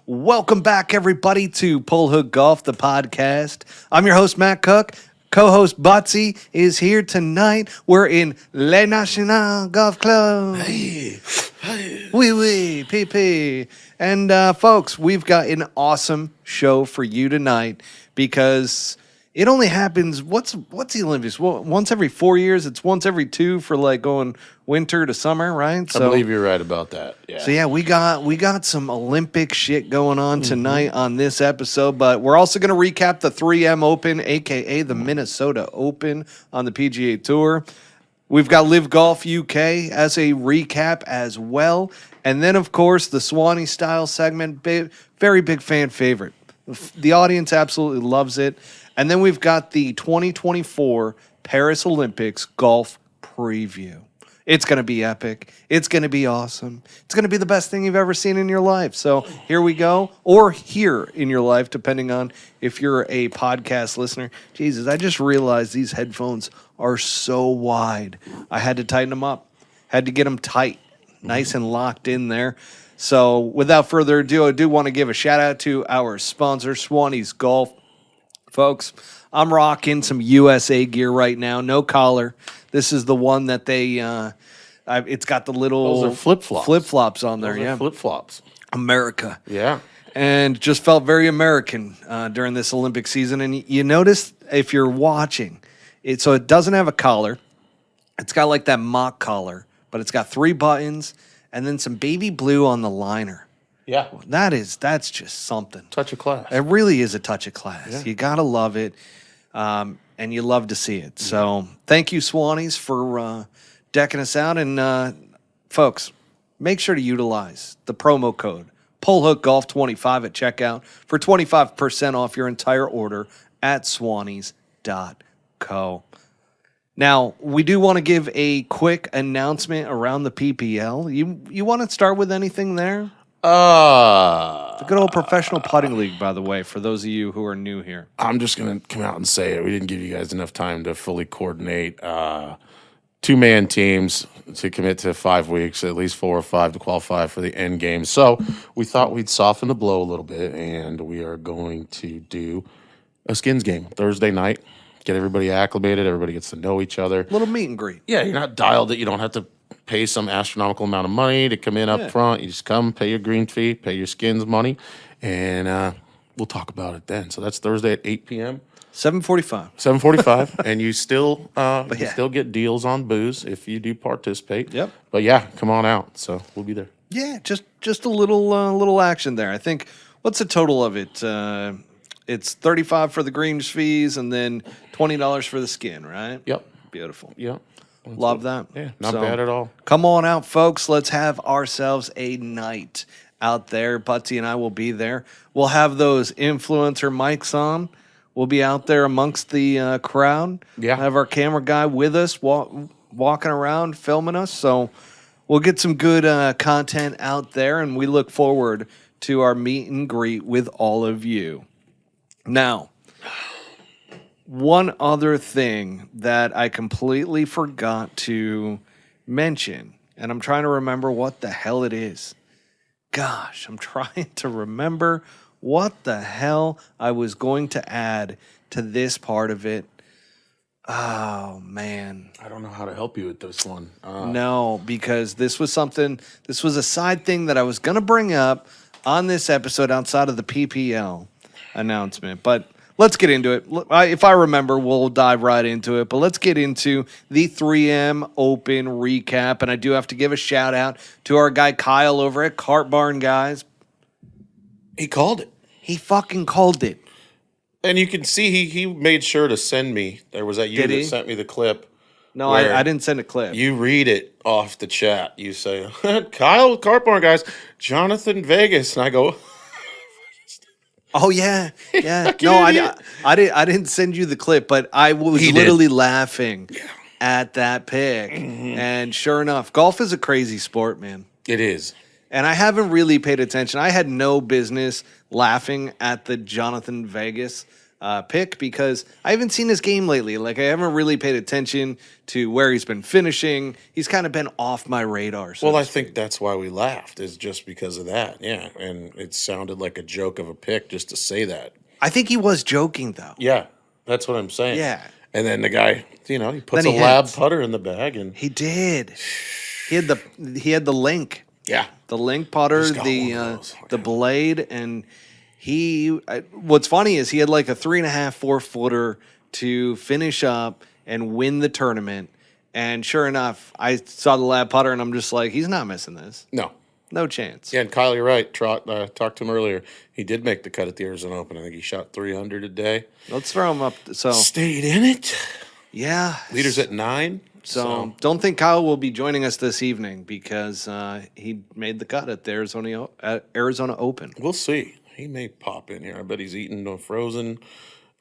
Welcome back, everybody, to Pull Hook Golf, the podcast. I'm your host, Matt Cook. Co-host Buttsy is here tonight. We're in Le National Golf Club. Hey. Oui, PP. And, folks, we've got an awesome show for you tonight because it only happens, what's the Olympics? Well, once every 4 years. It's once every 2 for, like, going winter to summer, right? I believe you're right about that. Yeah. So, yeah, we got some Olympic shit going on tonight on this episode, but we're also going to recap the 3M Open, a.k.a. the Minnesota Open on the PGA Tour. We've got LIV Golf UK as a recap as well. And then, of course, the Swannies Style Segment, very big fan favorite. The audience absolutely loves it. And then we've got the 2024 Paris Olympics golf preview. It's going to be epic. It's going to be awesome. It's going to be the best thing you've ever seen in your life. So here we go, or here in your life, depending on if you're a podcast listener. Jesus, I just realized these headphones are so wide. I had to tighten them up. Had to get them tight, nice and locked in there. So without further ado, I do want to give a shout out to our sponsor, Swannies Golf. Folks, I'm rocking some USA gear right now. No collar. This is the one that they, it's got the little Those are flip-flops. Flip-flops on there, Those are yeah. flip-flops. America. Yeah. And just felt very American during this Olympic season. And you notice if you're watching, so it doesn't have a collar. It's got like that mock collar, but it's got 3 buttons and then some baby blue on the liner. Yeah. That's just something. Touch of class. It really is a touch of class. Yeah. You got to love it, and you love to see it. So thank you, Swannies, for decking us out. And, folks, make sure to utilize the promo code PullHookGolf25 at checkout for 25% off your entire order at swannies.co. Now, we do want to give a quick announcement around the PPL. You want to start with anything there? The good old professional putting league, by the way, for those of you who are new here. I'm just going to come out and say it. We didn't give you guys enough time to fully coordinate 2-man teams to commit to 5 weeks, at least 4 or 5 to qualify for the end game. So we thought we'd soften the blow a little bit, and we are going to do a skins game Thursday night. Get everybody acclimated. Everybody gets to know each other. Little meet and greet. Yeah, you're not dialed that you don't have to pay some astronomical amount of money to come in up front. You just come, pay your green fee, pay your skins money, and we'll talk about it then. So that's Thursday at 8 p.m. 7:45. 7:45, and you still still get deals on booze if you do participate. Yep. But yeah, come on out. So we'll be there. Yeah, just a little action there. I think, what's the total of it? It's $35 for the greens fees and then $20 for the skin, right? Yep. Beautiful. Yep. Love that. Yeah, not bad at all. Come on out, folks. Let's have ourselves a night out there. Buttsy and I will be there. We'll have those influencer mics on. We'll be out there amongst the crowd. Yeah. Have our camera guy with us, walking around, filming us. So we'll get some good content out there, and we look forward to our meet and greet with all of you. Now, one other thing that I completely forgot to mention, and I'm trying to remember what the hell it is. Gosh, I'm trying to remember what the hell I was going to add to this part of it. Oh, man. I don't know how to help you with this one. No, because this was a side thing that I was going to bring up on this episode outside of the PPL announcement, but let's get into it. If I remember, we'll dive right into it, but let's get into the 3M Open recap, and I do have to give a shout out to our guy Kyle over at Cart Barn Guys. He called it. He fucking called it. And you can see he made sure to send me. There was that you Did he? that sent me the clip. No, I didn't send a clip. You read it off the chat. You say, Kyle, Cart Barn Guys, Jonathan Vegas. And I go, oh yeah. No, I didn't send you the clip, but I was literally laughing at that pick. Mm-hmm. And sure enough, golf is a crazy sport, man. It is. And I haven't really paid attention. I had no business laughing at the Jonathan Vegas pick because I haven't seen his game lately. Like, I haven't really paid attention to where he's been finishing. He's kind of been off my radar. So Well, I think that's why we laughed, is just because of that. Yeah, and it sounded like a joke of a pick just to say that. I think he was joking, though. Yeah, that's what I'm saying. Yeah. And then the guy, he puts Then a he lab hits. putter in the bag, and He did. He had the link. yeah, The link putter, He's got one of those. the blade, and what's funny is he had like a 3.5, 4 footer to finish up and win the tournament. And sure enough, I saw the lab putter, and I'm just like, he's not missing this. No chance. Yeah, and Kyle, you're right. Talked to him earlier. He did make the cut at the Arizona Open. I think he shot 300 a day. Let's throw him up. So Stayed in it. yeah, Leaders at 9. So don't think Kyle will be joining us this evening because he made the cut at the Arizona Open. We'll see. He may pop in here. I bet he's eating a frozen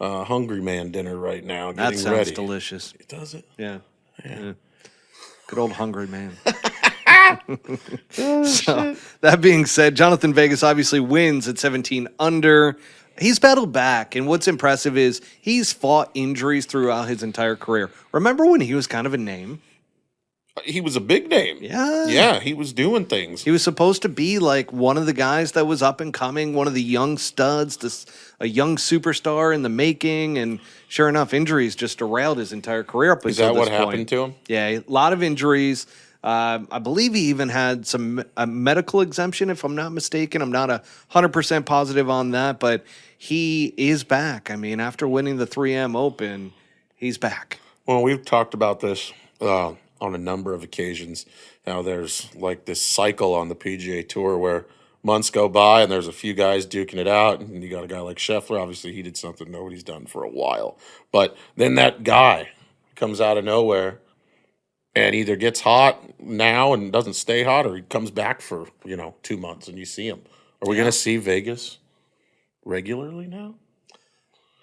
Hungry Man dinner right now. That Getting sounds ready. delicious. Does it? Yeah. Good old hungry man. So, that being said, Jonathan Vegas obviously wins at 17 under. He's battled back, and what's impressive is he's fought injuries throughout his entire career. Remember when he was kind of a name? He was a big name. Yeah. Yeah, he was doing things. He was supposed to be like one of the guys that was up and coming, one of the young studs, a young superstar in the making, and sure enough, injuries just derailed his entire career up Is until that what this happened point. to him? Yeah, a lot of injuries. I believe he even had a medical exemption, if I'm not mistaken. I'm not 100% positive on that, but he is back. I mean, after winning the 3M Open, he's back. Well, we've talked about this on a number of occasions. Now, there's like this cycle on the PGA Tour where months go by and there's a few guys duking it out, and you got a guy like Scheffler. Obviously, he did something nobody's done for a while. But then that guy comes out of nowhere and either gets hot now and doesn't stay hot, or he comes back for 2 months and you see him. Are we going to see Vegas regularly now?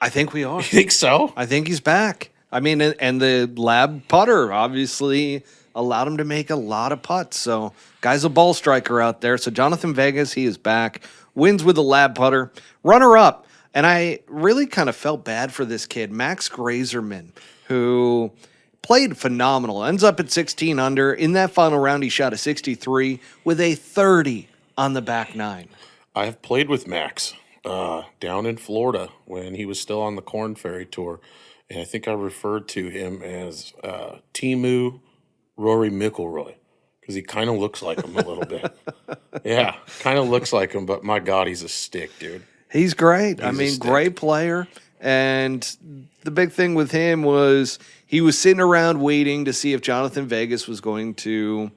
I think we are. You think so? I think he's back. I mean, and the lab putter obviously allowed him to make a lot of putts. So, guy's a ball striker out there. So, Jonathan Vegas, he is back. Wins with the lab putter. Runner up. And I really kind of felt bad for this kid, Max Greyserman, who played phenomenal. Ends up at 16 under. In that final round, he shot a 63 with a 30 on the back nine. I have played with Max down in Florida when he was still on the Corn Ferry Tour. And I think I referred to him as Timu Rory McIlroy because he kind of looks like him a little bit. Yeah, kind of looks like him, but my God, he's a stick, dude. He's great. He's a stick. Great player. And the big thing with him was he was sitting around waiting to see if Jonathan Vegas was going to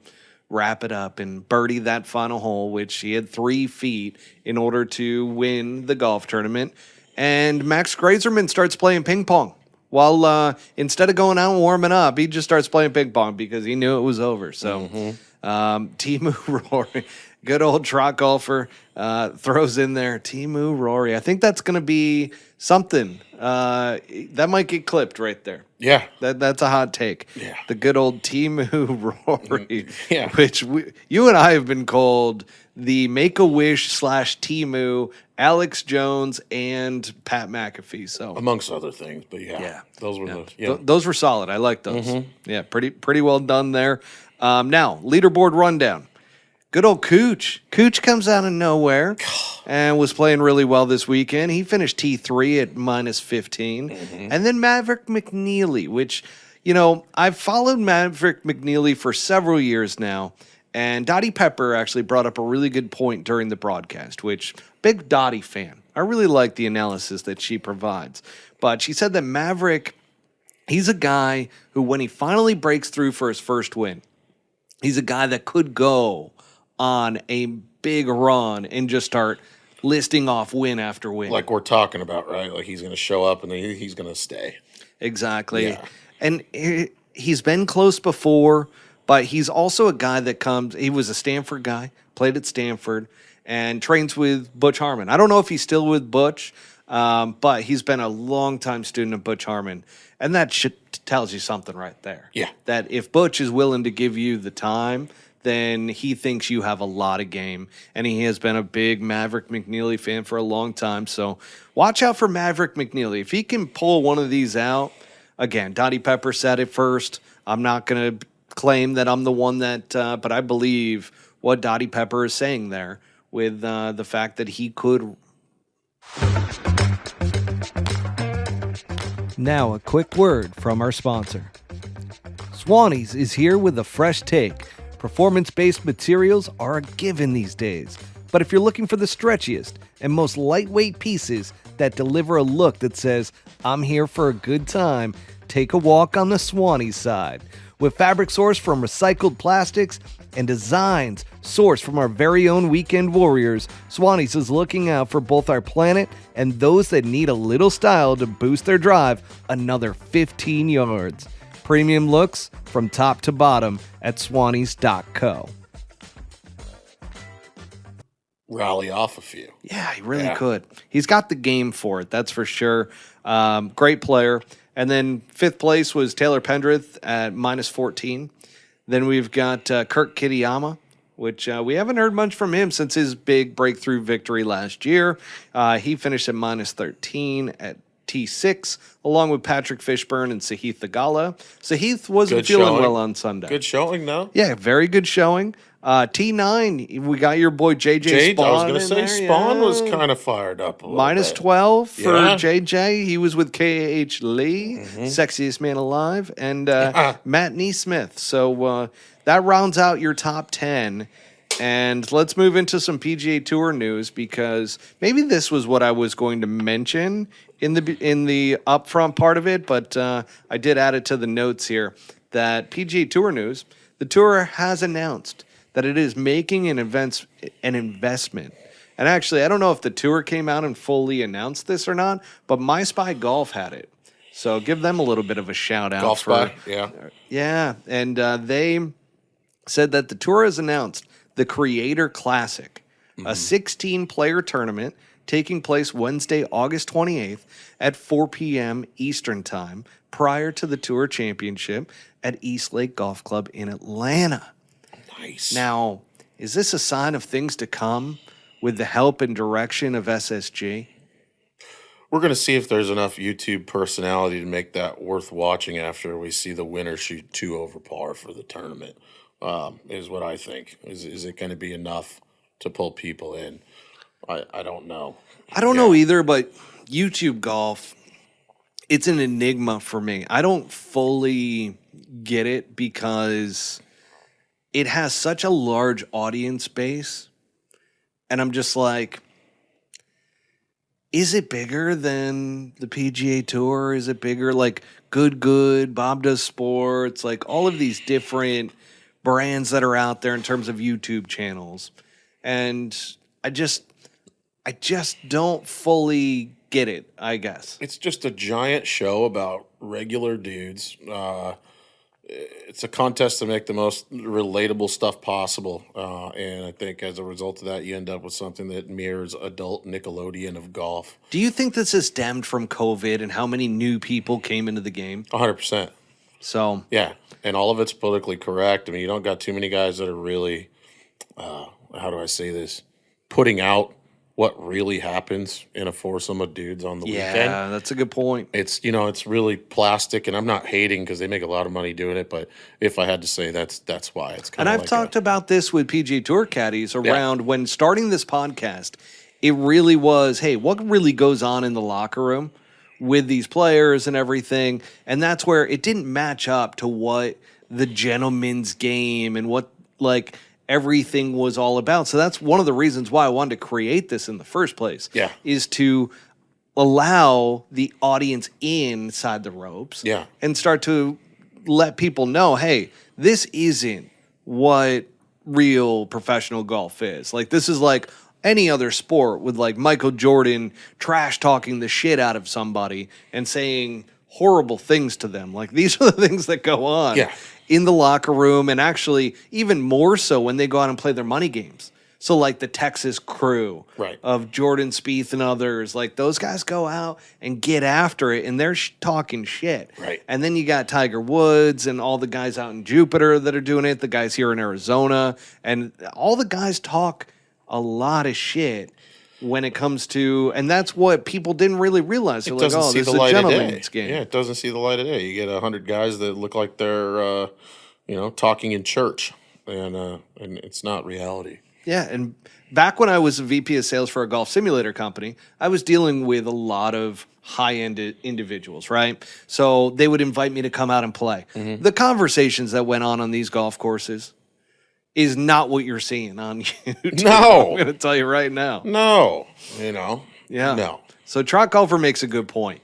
wrap it up and birdie that final hole, which he had 3 feet in order to win the golf tournament. And Max Greyserman starts playing ping pong. While instead of going out and warming up, he just starts playing ping pong because he knew it was over. So Timu Rory, good old trot golfer, throws in there Timu Rory. I think that's going to be something. That might get clipped right there. Yeah. That's a hot take. Yeah. The good old Timu Rory, Yeah. which you and I have been called the Make-A-Wish / Timu, Alex Jones, and Pat McAfee. So Amongst other things, but yeah. Those were those were solid. I like those. Yeah, pretty well done there. Now, leaderboard rundown. Good old Cooch. Cooch comes out of nowhere and was playing really well this weekend. He finished T3 at minus 15. And then Maverick McNeely, which, I've followed Maverick McNeely for several years now. And Dottie Pepper actually brought up a really good point during the broadcast, which, big Dottie fan. I really like the analysis that she provides. But she said that Maverick, he's a guy who, when he finally breaks through for his first win, he's a guy that could go on a big run and just start listing off win after win. Like we're talking about, right? Like he's going to show up and then he's going to stay. Exactly. Yeah. And he's been close before, but he's also a guy that he was a Stanford guy, played at Stanford, and trains with Butch Harmon. I don't know if he's still with Butch, but he's been a longtime student of Butch Harmon. And that tells you something right there. Yeah. That if Butch is willing to give you the time, then he thinks you have a lot of game. And he has been a big Maverick McNeely fan for a long time. So watch out for Maverick McNeely. If he can pull one of these out, again, Dottie Pepper said it first. I'm not going to claim that I'm the one that, but I believe what Dottie Pepper is saying there with the fact that he could. Now a quick word from our sponsor. Swannies is here with a fresh take. Performance-based materials are a given these days. But if you're looking for the stretchiest and most lightweight pieces that deliver a look that says, I'm here for a good time, take a walk on the Swannies side. With fabric sourced from recycled plastics and designs sourced from our very own weekend warriors, Swannies is looking out for both our planet and those that need a little style to boost their drive another 15 yards. Premium looks from top to bottom at swannies.co. Rally off a few. Yeah, he really could. He's got the game for it, that's for sure. Great player. And then fifth place was Taylor Pendrith at minus 14. Then we've got Kurt Kitayama, which we haven't heard much from him since his big breakthrough victory last year. He finished at minus 13 at T6, along with Patrick Fishburne and Sahith Theegala. Sahith wasn't feeling well on Sunday. Good showing, no? Yeah, very good showing. T9, we got your boy JJ Spawn. I was going to say, there, Spawn was kind of fired up a little minus bit. 12 for JJ. He was with KH Lee, sexiest man alive, and Matt Neesmith. So that rounds out your top 10. And let's move into some PGA Tour news, because maybe this was what I was going to mention in the upfront part of it, but I did add it to the notes here that PGA Tour news, the tour has announced that it is making an investment. And actually, I don't know if the tour came out and fully announced this or not, but My Spy Golf had it. So give them a little bit of a shout out. Golf Spy, yeah. Yeah, and they said that the tour has announced the Creator Classic, a 16-player tournament taking place Wednesday, August 28th at 4 p.m. Eastern Time prior to the Tour Championship at East Lake Golf Club in Atlanta. Nice. Now, is this a sign of things to come with the help and direction of SSG? We're going to see if there's enough YouTube personality to make that worth watching after we see the winner shoot 2 over par for the tournament, is what I think. Is it going to be enough to pull people in? I don't know. I don't know either, but YouTube golf, it's an enigma for me. I don't fully get it because it has such a large audience base. And I'm just like, is it bigger than the PGA Tour? Is it bigger like Good, Bob Does Sports, like all of these different brands that are out there in terms of YouTube channels? And I just don't fully get it, I guess. It's just a giant show about regular dudes. It's a contest to make the most relatable stuff possible. And I think as a result of that, you end up with something that mirrors adult Nickelodeon of golf. Do you think this is stemmed from COVID and how many new people came into the game? 100%. So, yeah. And all of it's politically correct. I mean, you don't got too many guys that are really, how do I say this, putting out what really happens in a foursome of dudes on the weekend. Yeah, that's a good point. It's, it's really plastic, and I'm not hating because they make a lot of money doing it, but if I had to say, that's why. It's kind and of I've talked about this with PGA Tour caddies around when starting this podcast, it really was, hey, what really goes on in the locker room with these players and everything? And that's where it didn't match up to what the gentleman's game and what, like, everything was all about. So that's one of the reasons why I wanted to create this in the first place. Yeah. Is to allow the audience inside the ropes. Yeah. And start to let people know, hey, this isn't what real professional golf is. Like, this is like any other sport with like Michael Jordan trash talking the shit out of somebody and saying horrible things to them. Like, these are the things that go on. Yeah. In the locker room, and actually even more so when they go out and play their money games. So like the Texas crew Right. of Jordan Spieth and others, like those guys go out and get after it, and they're talking shit. Right. And then you got Tiger Woods and all the guys out in Jupiter that are doing it, the guys here in Arizona, and all the guys talk a lot of shit when it comes to, and that's what people didn't really realize. They're It like, doesn't oh, see this the is a light of day. gentleman's game. Yeah, it doesn't see the light of day. You get 100 guys that look like they're, talking in church, and it's not reality. Yeah, and back when I was a VP of sales for a golf simulator company, I was dealing with a lot of high-end individuals, right? So they would invite me to come out and play. The conversations that went on these golf courses is not what you're seeing on YouTube. No. I'm going to tell you right now. No, Yeah. No. So Trot Golfer makes a good point.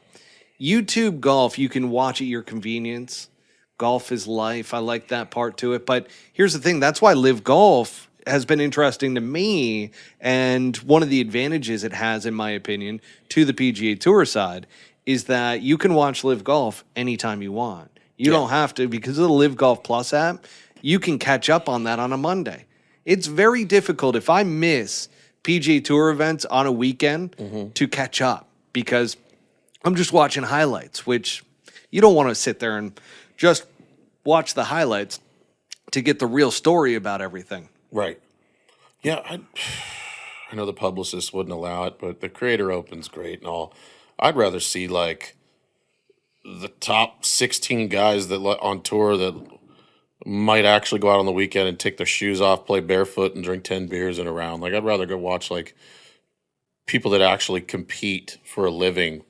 YouTube golf, you can watch at your convenience. Golf is life. I like that part to it. But here's the thing. That's why LIV Golf has been interesting to me, and one of the advantages it has, in my opinion, to the PGA Tour side is that you can watch LIV Golf anytime you want. You don't have to, because of the LIV Golf Plus app, you can catch up on that on a Monday. It's very difficult if I miss PGA Tour events on a weekend to catch up, because I'm just watching highlights, which you don't want to sit there and just watch the highlights to get the real story about everything. Right. Yeah, I know the publicist wouldn't allow it, but the Creator Open's great and all. I'd rather see like the top 16 guys that on tour that might actually go out on the weekend and take their shoes off, play barefoot, and drink 10 beers in a round. Like, I'd rather go watch like people that actually compete for a living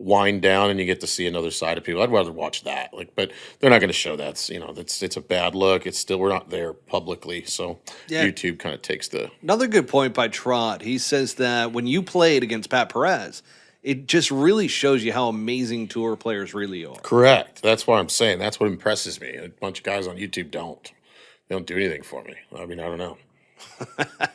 wind down, and you get to see another side of people. I'd rather watch that. Like, but they're not going to show that. It's a bad look. It's still, we're not there publicly, so YouTube kind of takes the. Another good point by Trot. He says that when you played against Pat Perez, it just really shows you how amazing tour players really are. Correct. That's what I'm saying. That's what impresses me. A bunch of guys on YouTube don't. They don't do anything for me. I mean, I don't know.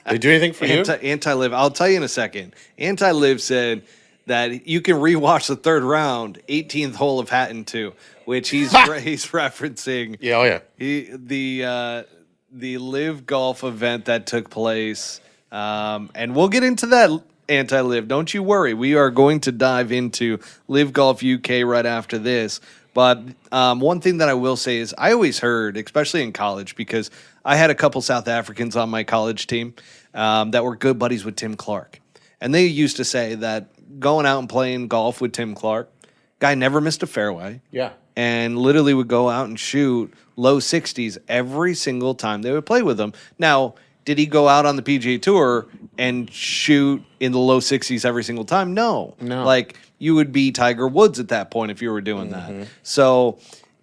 They do anything for you? Anti-Liv. I'll tell you in a second. Anti-Liv said that you can rewatch the third round, 18th hole of Hatton 2, which he's referencing. Yeah, oh yeah. The LIV Golf event that took place, and we'll get into that. Anti-Liv, don't you worry. We are going to dive into LIV Golf UK right after this. But one thing that I will say is I always heard, especially in college, because I had a couple South Africans on my college team that were good buddies with Tim Clark. And they used to say that going out and playing golf with Tim Clark, guy never missed a fairway. Yeah. And literally would go out and shoot low 60s every single time they would play with him. Now, did he go out on the PGA Tour and shoot in the low 60s every single time? No. Like, you would be Tiger Woods at that point if you were doing that. So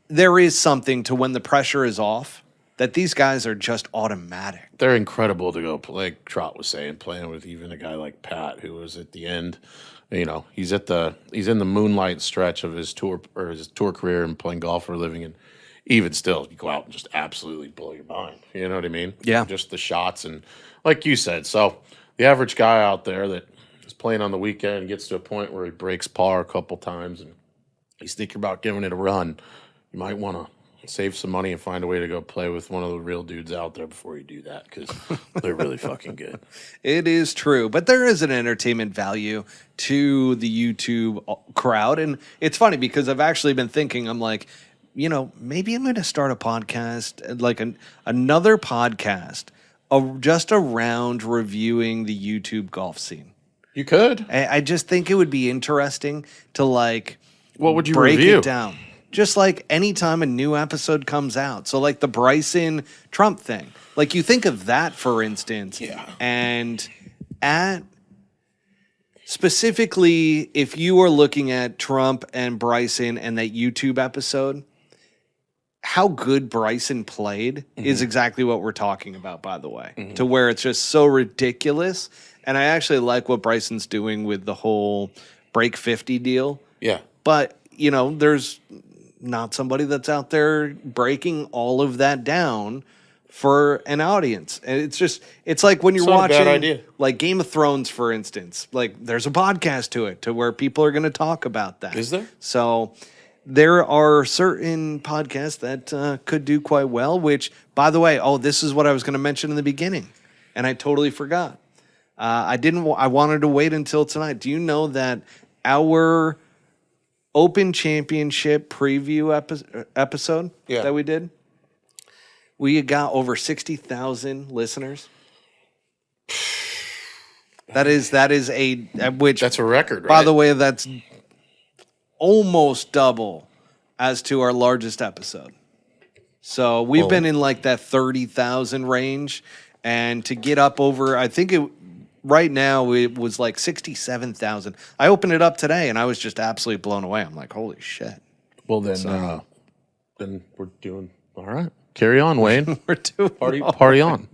there is something to when the pressure is off that these guys are just automatic. They're incredible to go play, like Trot was saying, playing with even a guy like Pat, who was at the end. He's in the moonlight stretch of his tour career and playing golf for a living, and even still, you go out and just absolutely blow your mind. You know what I mean? Yeah. Just the shots, and like you said, so the average guy out there that is playing on the weekend and gets to a point where he breaks par a couple times and he's thinking about giving it a run, you might want to save some money and find a way to go play with one of the real dudes out there before you do that, because they're really fucking good. It is true, but there is an entertainment value to the YouTube crowd, and it's funny because I've actually been thinking, I'm like, maybe I'm going to start a podcast, like another podcast, just around reviewing the YouTube golf scene. You could. I just think it would be interesting to What would you break review? it down. Just like anytime a new episode comes out. So like the Bryson Trump thing. Like you think of that, for instance. Yeah. And specifically, if you are looking at Trump and Bryson and that YouTube episode, how good Bryson played is exactly what we're talking about, by the way, to where it's just so ridiculous. And I actually like what Bryson's doing with the whole break 50 deal. Yeah. But, there's not somebody that's out there breaking all of that down for an audience. And it's like when you're Not a bad watching idea. like Game of Thrones, for instance, like there's a podcast to it to where people are going to talk about that. Is there? So there are certain podcasts that could do quite well, which, by the way, this is what I was going to mention in the beginning. and I totally forgot. I didn't. I wanted to wait until tonight. Do you know that our Open Championship preview episode that we did, we got over 60,000 listeners. That's a record, right? By the way, that's almost double as to our largest episode. So we've been in like that 30,000 range, and to get up over, I think right now it was like 67,000. I opened it up today, and I was just absolutely blown away. I'm like, holy shit. Well, then we're doing all right. Carry on, Wayne. We're doing party on.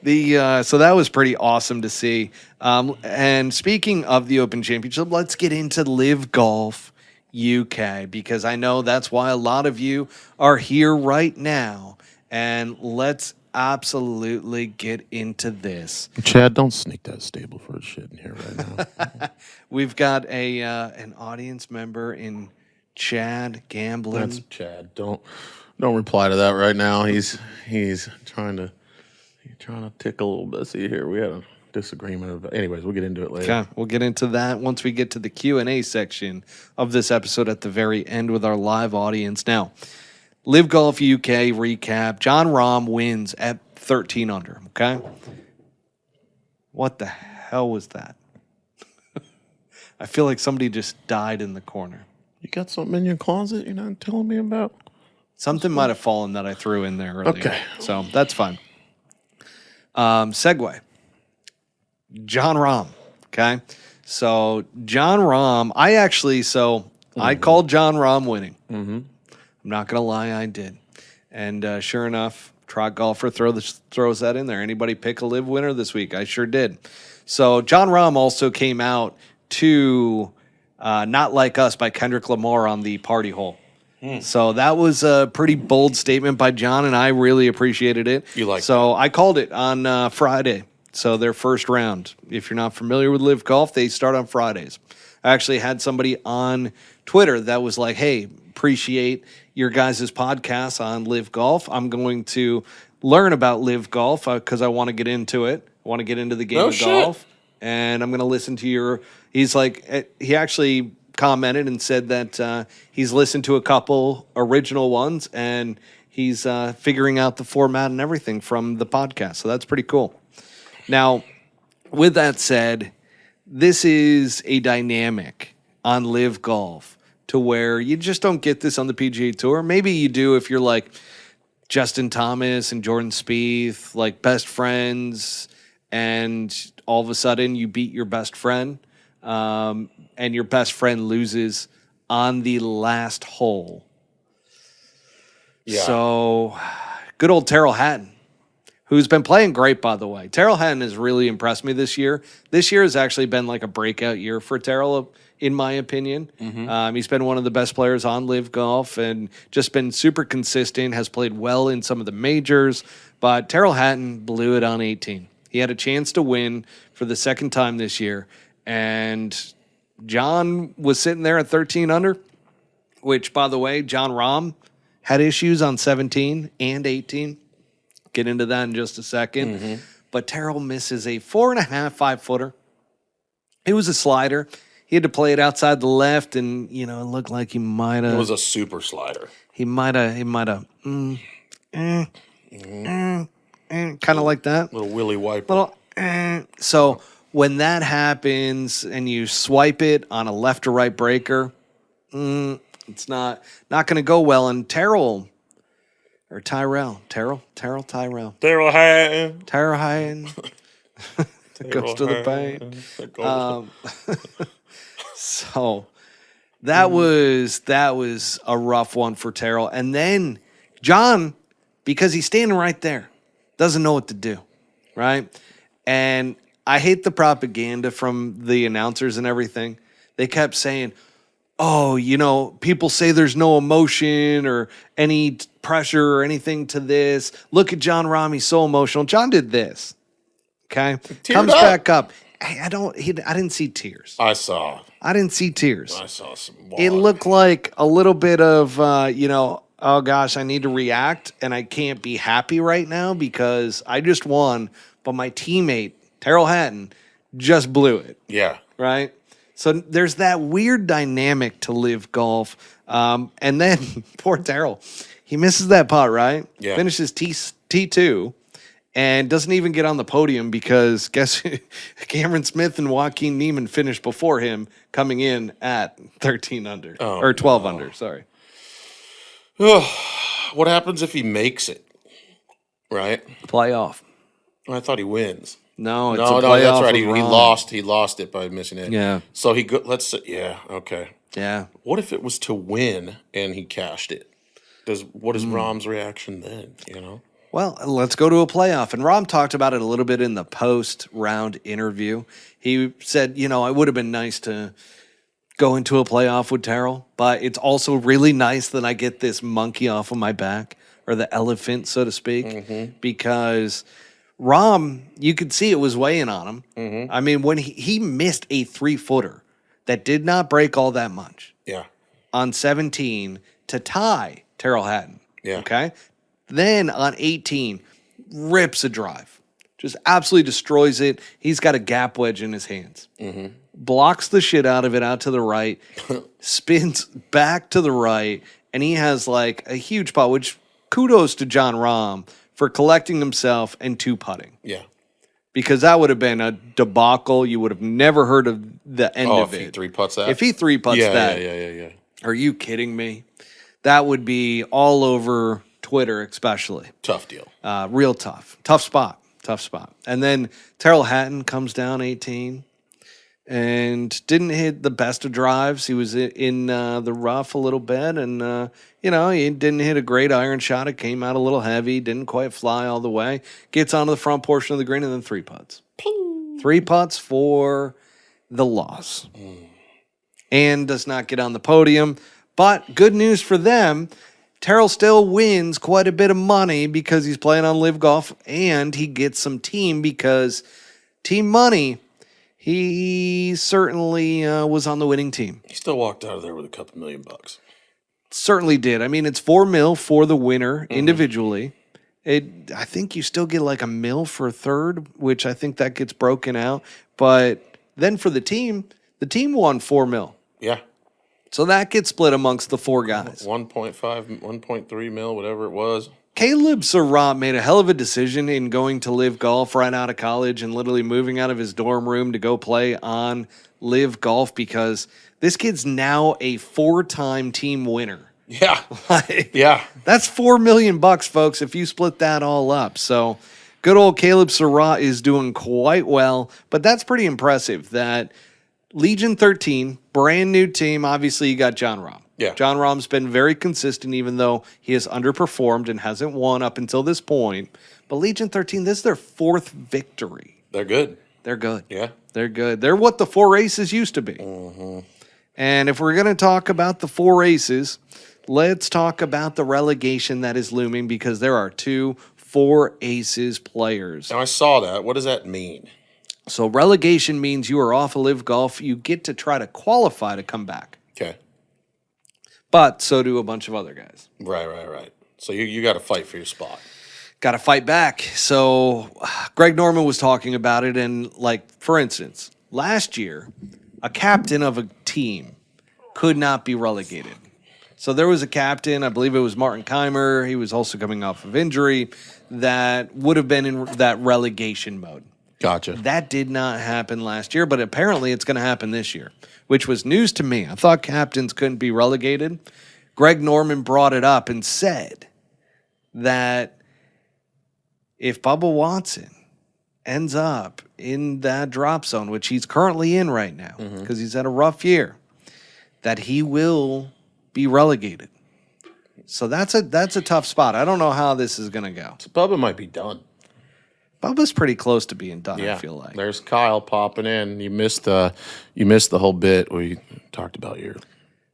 So that was pretty awesome to see. And speaking of the Open Championship, let's get into LIV Golf UK, because I know that's why a lot of you are here right now. And let's absolutely get into this. Chad, don't sneak that stable for shit in here right now. We've got an audience member in Chad Gambling. That's Chad. Don't reply to that right now. He's trying to tickle little Betsy here. We had a disagreement. Anyways, we'll get into it later. Okay, we'll get into that once we get to the Q&A section of this episode at the very end with our live audience. Now, LIV Golf UK recap. Jon Rahm wins at 13 under, okay? What the hell was that? I feel like somebody just died in the corner. You got something in your closet you're not telling me about? Something might have fallen that I threw in there earlier. Okay. So that's fine. Segue. Jon Rahm, okay? So Jon Rahm, I called Jon Rahm winning. Mm-hmm. I'm not going to lie, I did. And sure enough, Trot Golfer throws that in there. Anybody pick a LIV winner this week? I sure did. So Jon Rahm also came out to Not Like Us by Kendrick Lamar on the party hole. So that was a pretty bold statement by John, and I really appreciated it. So I called it on Friday. So their first round. If you're not familiar with LIV Golf, they start on Fridays. I actually had somebody on Twitter that was like, hey, appreciate your guys' podcast on LIV Golf. I'm going to learn about LIV Golf because I want to get into it. I want to get into the game of golf. And I'm going to listen to your... He's like... He actually commented and said that he's listened to a couple original ones, and he's figuring out the format and everything from the podcast. So that's pretty cool. Now, with that said, this is a dynamic on LIV Golf to where you just don't get this on the PGA Tour. Maybe you do if you're like Justin Thomas and Jordan Spieth, like best friends, and all of a sudden you beat your best friend, and your best friend loses on the last hole. Yeah. So, good old Tyrrell Hatton, who's been playing great, by the way. Tyrrell Hatton has really impressed me this year. This year has actually been like a breakout year for Tyrrell, in my opinion. Mm-hmm. He's been one of the best players on LIV Golf and just been super consistent, has played well in some of the majors. But Tyrrell Hatton blew it on 18. He had a chance to win for the second time this year. And John was sitting there at 13 under, which, by the way, Jon Rahm had issues on 17 and 18. Get into that in just a second. Mm-hmm. But Tyrrell misses a 4.5 5-footer. It was a slider. He had to play it outside the left, and, it looked like he might have... It was a super slider. He might have, kind of like that. Little willy wiper. So when that happens and you swipe it on a left or right breaker, it's not going to go well. And Tyrrell Hatton. Goes to the paint. So that was a rough one for Tyrrell. And then John, because he's standing right there, doesn't know what to do, right? And I hate the propaganda from the announcers and everything. They kept saying, people say there's no emotion or any pressure or anything to this. Look at Jon Rahm, he's so emotional. John did this. Okay? Comes back up. I didn't see tears. I saw. I didn't see tears. I saw some. It looked like a little bit of, oh gosh, I need to react and I can't be happy right now because I just won, but my teammate, Tyrrell Hatton, just blew it, Yeah. right? So there's that weird dynamic to LIV Golf. And then poor Tyrrell, he misses that putt, right? Yeah. Finishes T2 and doesn't even get on the podium because guess who? Cameron Smith and Joaquin Neiman finished before him, coming in at 13 under or 12 under, sorry. What happens if he makes it? Right? Playoff. I thought he wins. No, it's No, a no, playoff. that's right. He with Rahm. lost. He lost it by missing it. Yeah. So he let's say, yeah, okay. Yeah. What if it was to win and he cashed it? What is Rahm's reaction then? You know. Well, let's go to a playoff. And Rahm talked about it a little bit in the post-round interview. He said, it would have been nice to go into a playoff with Tyrrell, but it's also really nice that I get this monkey off of my back, or the elephant, so to speak, because Rahm, you could see it was weighing on him. I mean, when he missed a 3-footer that did not break all that much Yeah. on 17 to tie Tyrrell Hatton. Yeah. Okay. Then on 18, rips a drive, just absolutely destroys it. He's got a gap wedge in his hands, blocks the shit out of it out to the right, spins back to the right, and he has like a huge putt, which kudos to Jon Rahm for collecting himself and 2-putting. Yeah. Because that would have been a debacle. You would have never heard of the end of if it. he 3-putts that? If he 3-putts that. Yeah. Are you kidding me? That would be all over Twitter, especially. Tough deal. Real tough. Tough spot. And then Tyrrell Hatton comes down 18 and didn't hit the best of drives. He was in the rough a little bit, and, he didn't hit a great iron shot. It came out a little heavy, didn't quite fly all the way. Gets onto the front portion of the green, and then 3 putts. Ping. 3 putts for the loss. And does not get on the podium. But good news for them, Tyrrell still wins quite a bit of money because he's playing on LIV Golf, and he gets some team because team money, he certainly was on the winning team. He still walked out of there with a couple $1 million. Certainly did. I mean, it's $4 million for the winner individually. I think you still get like $1 million for third, which I think that gets broken out. But then for the team won $4 million. Yeah. So that gets split amongst the 4 guys. 1.5, 1.3 mil, whatever it was. Caleb Surratt made a hell of a decision in going to LIV Golf right out of college and literally moving out of his dorm room to go play on LIV Golf because this kid's now a 4-time team winner. Yeah. Yeah. That's $4 million, folks, if you split that all up. So good old Caleb Surratt is doing quite well, but that's pretty impressive that Legion 13, brand new team. Obviously, you got Jon Rahm. Yeah. Jon Rahm's been very consistent, even though he has underperformed and hasn't won up until this point. But Legion 13, this is their 4th victory. They're good. They're good. Yeah. They're good. They're what the 4 aces used to be. And if we're going to talk about the 4 aces, let's talk about the relegation that is looming because there are 2 4 aces players. Now, I saw that. What does that mean? So relegation means you are off of LIV Golf. You get to try to qualify to come back. Okay. But so do a bunch of other guys. Right. So you got to fight for your spot. Got to fight back. So Greg Norman was talking about it. And like, for instance, last year, a captain of a team could not be relegated. So there was a captain, I believe it was Martin Keimer. He was also coming off of injury that would have been in that relegation mode. Gotcha. That did not happen last year, but apparently it's going to happen this year, which was news to me. I thought captains couldn't be relegated. Greg Norman brought it up and said that if Bubba Watson ends up in that drop zone, which he's currently in right now because he's had a rough year, that he will be relegated. So that's a tough spot. I don't know how this is going to go. So Bubba might be done. Bubba's pretty close to being done, Yeah. I feel like. There's Kyle popping in. You missed the whole bit we talked about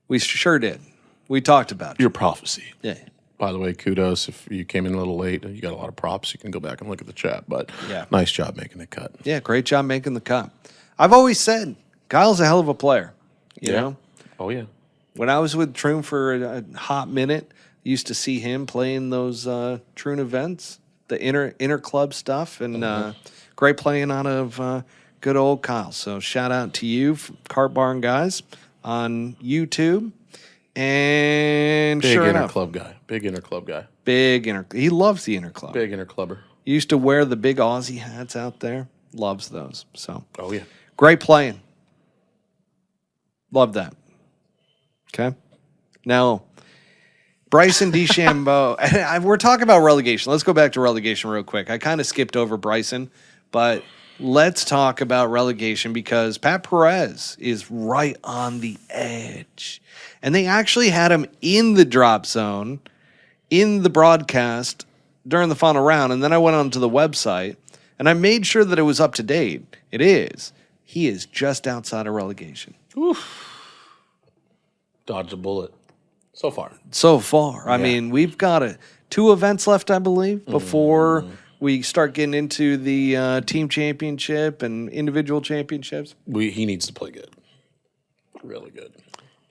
We sure did. We talked about it. your prophecy. Yeah. By the way, kudos if you came in a little late. You got a lot of props. You can go back and look at the chat. But Yeah. nice job making the cut. Yeah, great job making the cut. I've always said Kyle's a hell of a player. You know? Oh, yeah. When I was with Troom for a hot minute, Used to see him playing those Troon events, the inter club stuff, and great playing out of good old Kyle. So shout out to you, Cart Barn guys, on YouTube. And Big sure inter enough, club guy. Big inter club guy. he loves the inter club. Big inter clubber. Used to wear the big Aussie hats out there. Loves those. So Oh yeah. great playing. Love that. Okay. Now, Bryson DeChambeau. And we're talking about relegation. Let's go back to relegation real quick. I kind of skipped over Bryson, but let's talk about relegation because Pat Perez is right on the edge. And they actually had him in the drop zone in the broadcast during the final round. And then I went onto the website and I made sure that it was up to date. It is. He is just outside of relegation. Dodged a bullet. So far. So far. I mean, we've got 2 events left, I believe, before we start getting into the team championship and individual championships. He needs to play good. Really good.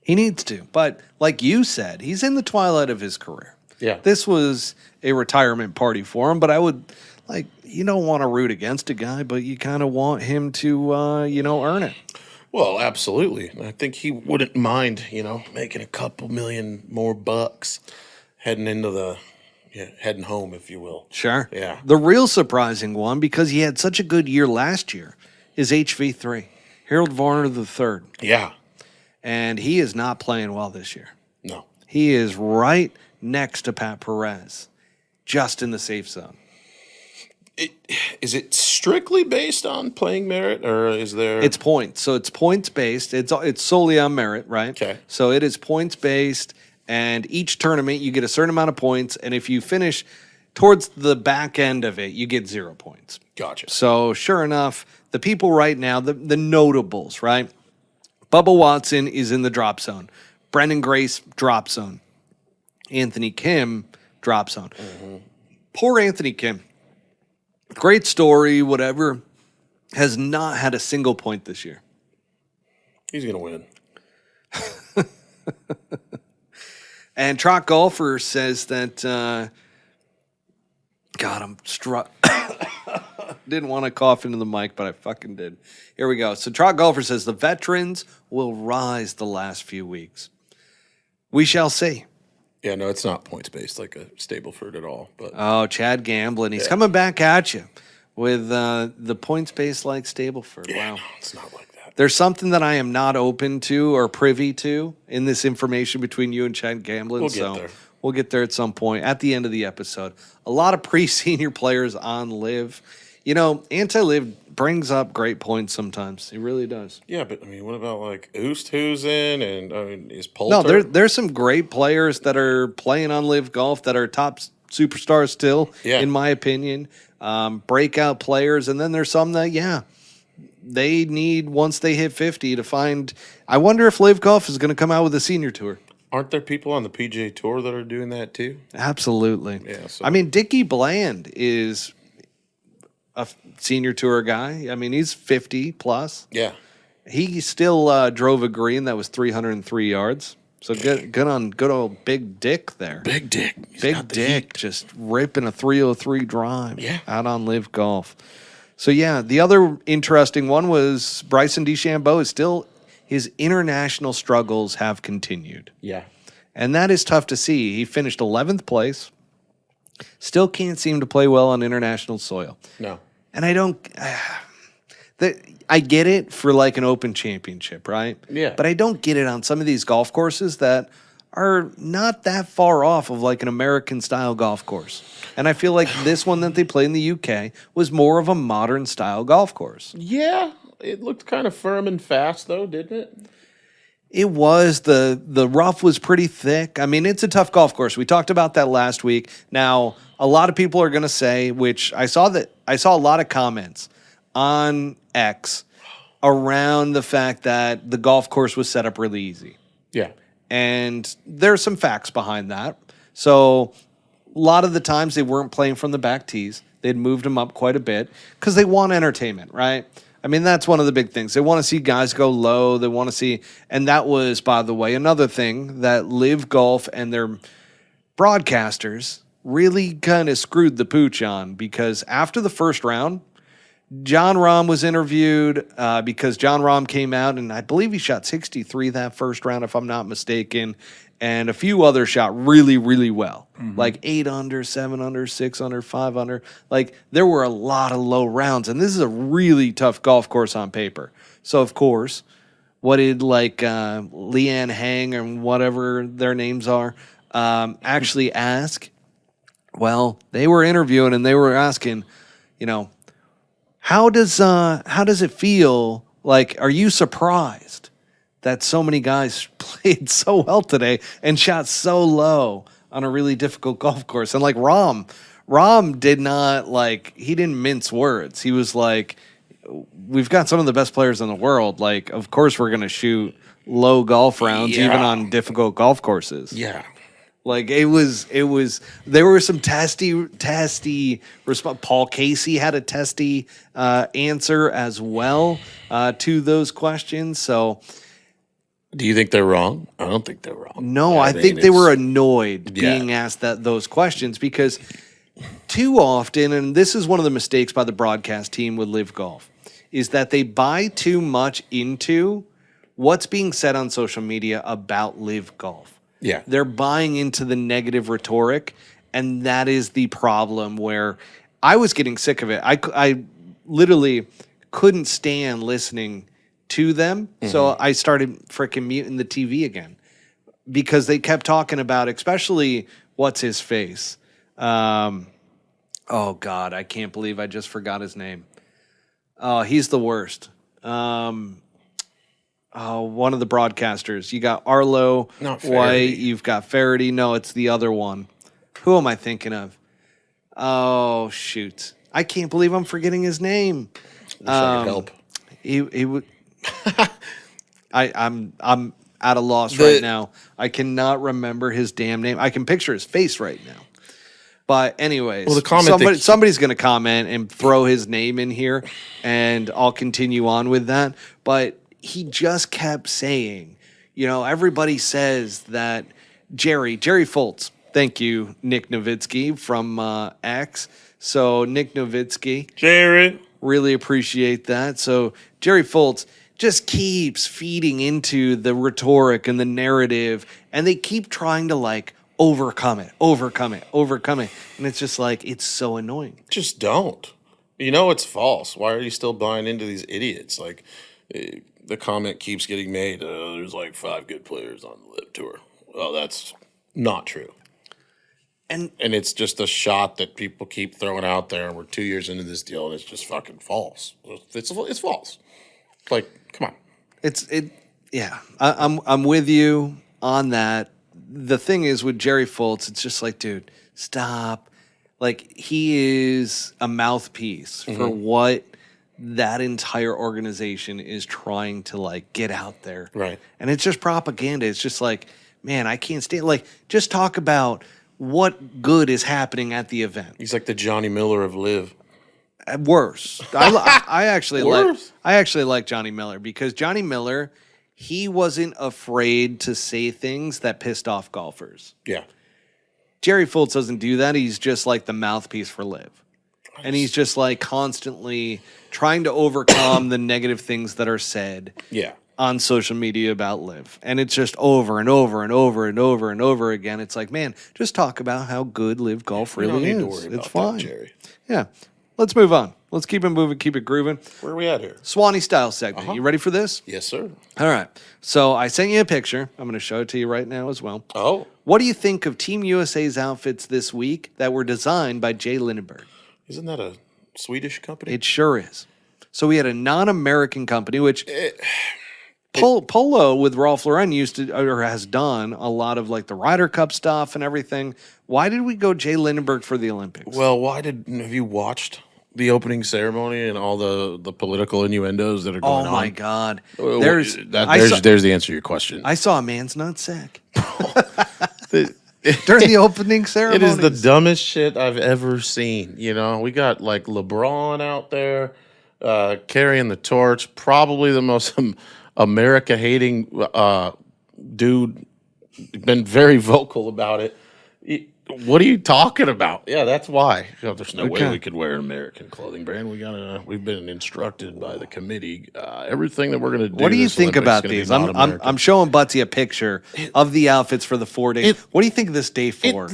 He needs to. But like you said, he's in the twilight of his career. Yeah. This was a retirement party for him, but I would, you don't want to root against a guy, but you kind of want him to, earn it. Well, absolutely. I think he wouldn't mind, making a couple million more bucks heading home, if you will. Sure. Yeah. The real surprising one, because he had such a good year last year, is HV3, Harold Varner III. Yeah. And he is not playing well this year. No. He is right next to Pat Perez, just in the safe zone. Is it strictly based on playing merit, or is there? It's points. So it's points based. It's solely on merit, right? Okay. So it is points based, and each tournament you get a certain amount of points, and if you finish towards the back end of it, you get 0 points. Gotcha. So sure enough, the people right now, the notables, right? Bubba Watson is in the drop zone. Brendan Grace, drop zone. Anthony Kim, drop zone. Poor Anthony Kim. Great story, whatever. Has not had a single point this year. He's going to win. And Trot Golfer says that, God, I'm struck. Didn't want to cough into the mic, but I fucking did. Here we go. So Trot Golfer says the veterans will rise the last few weeks. We shall see. Yeah, no, it's not points based like a Stableford at all. But Oh, Chad Gamblin. He's coming back at you with the points based like Stableford. yeah, Wow. no, it's not like that. There's something that I am not open to or privy to in this information between you and Chad Gamblin. We'll get there. We'll get there at some point at the end of the episode. A lot of pre-senior players on LIV. Anti-LIV brings up great points sometimes. It really does. Yeah, but I mean, what about like Oosthuizen and is Poulter? No, there's some great players that are playing on LIV Golf that are top superstars still, in my opinion. Breakout players, and then there's some that, they need, once they hit 50, to find. I wonder if LIV Golf is going to come out with a senior tour. Aren't there people on the PGA Tour that are doing that too? Absolutely. Yeah. So. I mean, Dickie Bland is a senior tour guy. I mean, he's 50 plus. Yeah. He still drove a green that was 303 yards. So good on good old Big Dick there. Big Dick. He's Big got the Dick heat. just ripping a 303 drive out on LIV Golf. So, the other interesting one was Bryson DeChambeau is still, his international struggles have continued. Yeah. And that is tough to see. He finished 11th place. Still can't seem to play well on international soil. No. And I don't... I get it for like an open championship, right? Yeah. But I don't get it on some of these golf courses that are not that far off of like an American-style golf course. And I feel like this one that they play in the UK was more of a modern-style golf course. Yeah. It looked kind of firm and fast, though, didn't it? It was. The rough was pretty thick. I mean, it's a tough golf course. We talked about that last week. Now, a lot of people are going to say, which I saw a lot of comments on X around the fact that the golf course was set up really easy. Yeah. And there's some facts behind that. So a lot of the times they weren't playing from the back tees. They'd moved them up quite a bit because they want entertainment, right? I mean, that's one of the big things. They want to see guys go low. They want to see, and that was, by the way, another thing that LIV Golf and their broadcasters really kind of screwed the pooch on, because after the first round, Jon Rahm was interviewed because Jon Rahm came out, and I believe he shot 63 that first round, if I'm not mistaken, and a few others shot really, really well, like 8 under, 7 under, 6 under, 5 under. Like, there were a lot of low rounds, and this is a really tough golf course on paper. So, of course, what did Leanne Hang and whatever their names are actually ask? Well, they were interviewing and they were asking, how does it feel? Like, are you surprised that so many guys played so well today and shot so low on a really difficult golf course? And Rahm did not he didn't mince words. He was like, we've got some of the best players in the world. Like, of course we're going to shoot low golf rounds, even on difficult golf courses. Yeah. Like, it was, there were some testy response. Paul Casey had a testy answer as well to those questions. So, do you think they're wrong? I don't think they're wrong. No, I think they were annoyed being asked those questions, because too often, and this is one of the mistakes by the broadcast team with LIV Golf, is that they buy too much into what's being said on social media about LIV Golf. Yeah. They're buying into the negative rhetoric, and that is the problem, where I was getting sick of it. I literally couldn't stand listening to them, so I started freaking muting the TV again, because they kept talking about, especially what's his face. Oh, God, I can't believe I just forgot his name. Oh, he's the worst. One of the broadcasters. You got Arlo White. You've got Faraday. No, it's the other one. Who am I thinking of? Oh, shoot. I can't believe I'm forgetting his name. Wish I could help. He would. I'm at a loss right now. I cannot remember his damn name. I can picture his face right now. But anyways, well, the comment somebody's going to comment and throw his name in here, and I'll continue on with that. But he just kept saying, everybody says that Jerry Foltz. Thank you, Nick Nowitzki from X. So Nick Nowitzki, Jerry, really appreciate that. So Jerry Foltz just keeps feeding into the rhetoric and the narrative, and they keep trying to overcome it. And it's just it's so annoying. Just don't. It's false. Why are you still buying into these idiots? The comment keeps getting made, there's 5 good players on the LIV Tour. Well, that's not true. And it's just a shot that people keep throwing out there, and we're 2 years into this deal, and it's just fucking false. It's false. Come on. I'm with you on that. The thing is, with Jerry Foltz, it's just dude, stop. He is a mouthpiece for what that entire organization is trying to get out there. Right. And it's just propaganda. It's just man, I can't stand just talk about what good is happening at the event. He's like the Johnny Miller of LIV. Worse. I actually Worse? like Johnny Miller, because Johnny Miller, he wasn't afraid to say things that pissed off golfers. Yeah. Jerry Foltz doesn't do that. He's just the mouthpiece for LIV. And he's just constantly trying to overcome the negative things that are said on social media about LIV. And it's just over and over and over and over and over again. It's man, just talk about how good LIV Golf really is. To worry it's about fine. that, Jerry. Yeah. Let's move on. Let's keep it moving, keep it grooving. Where are we at here? Swannies Style Segment. You ready for this? Yes, sir. All right. So I sent you a picture. I'm going to show it to you right now as well. Oh. What do you think of Team USA's outfits this week that were designed by Jay Lindenberg? Isn't that a Swedish company? It sure is. So we had a non-American company, which Polo with Ralph Lauren has done a lot of the Ryder Cup stuff and everything. Why did we go Jay Lindenberg for the Olympics? Well, have you watched the opening ceremony and all the political innuendos that are going on? Oh my God! There's the answer to your question. I saw a man's nutsack during the opening ceremony. It is the dumbest shit I've ever seen. We got LeBron out there carrying the torch, probably the most America-hating dude. Been very vocal about it. What are you talking about? Yeah, that's why. There's no way Okay. we could wear an American clothing brand. We've been instructed by the committee. Everything that we're going to do. What do you this think Olympics about gonna be these? not I'm American. showing Buttsy a picture of the outfits for the 4 days. What do you think of this day 4?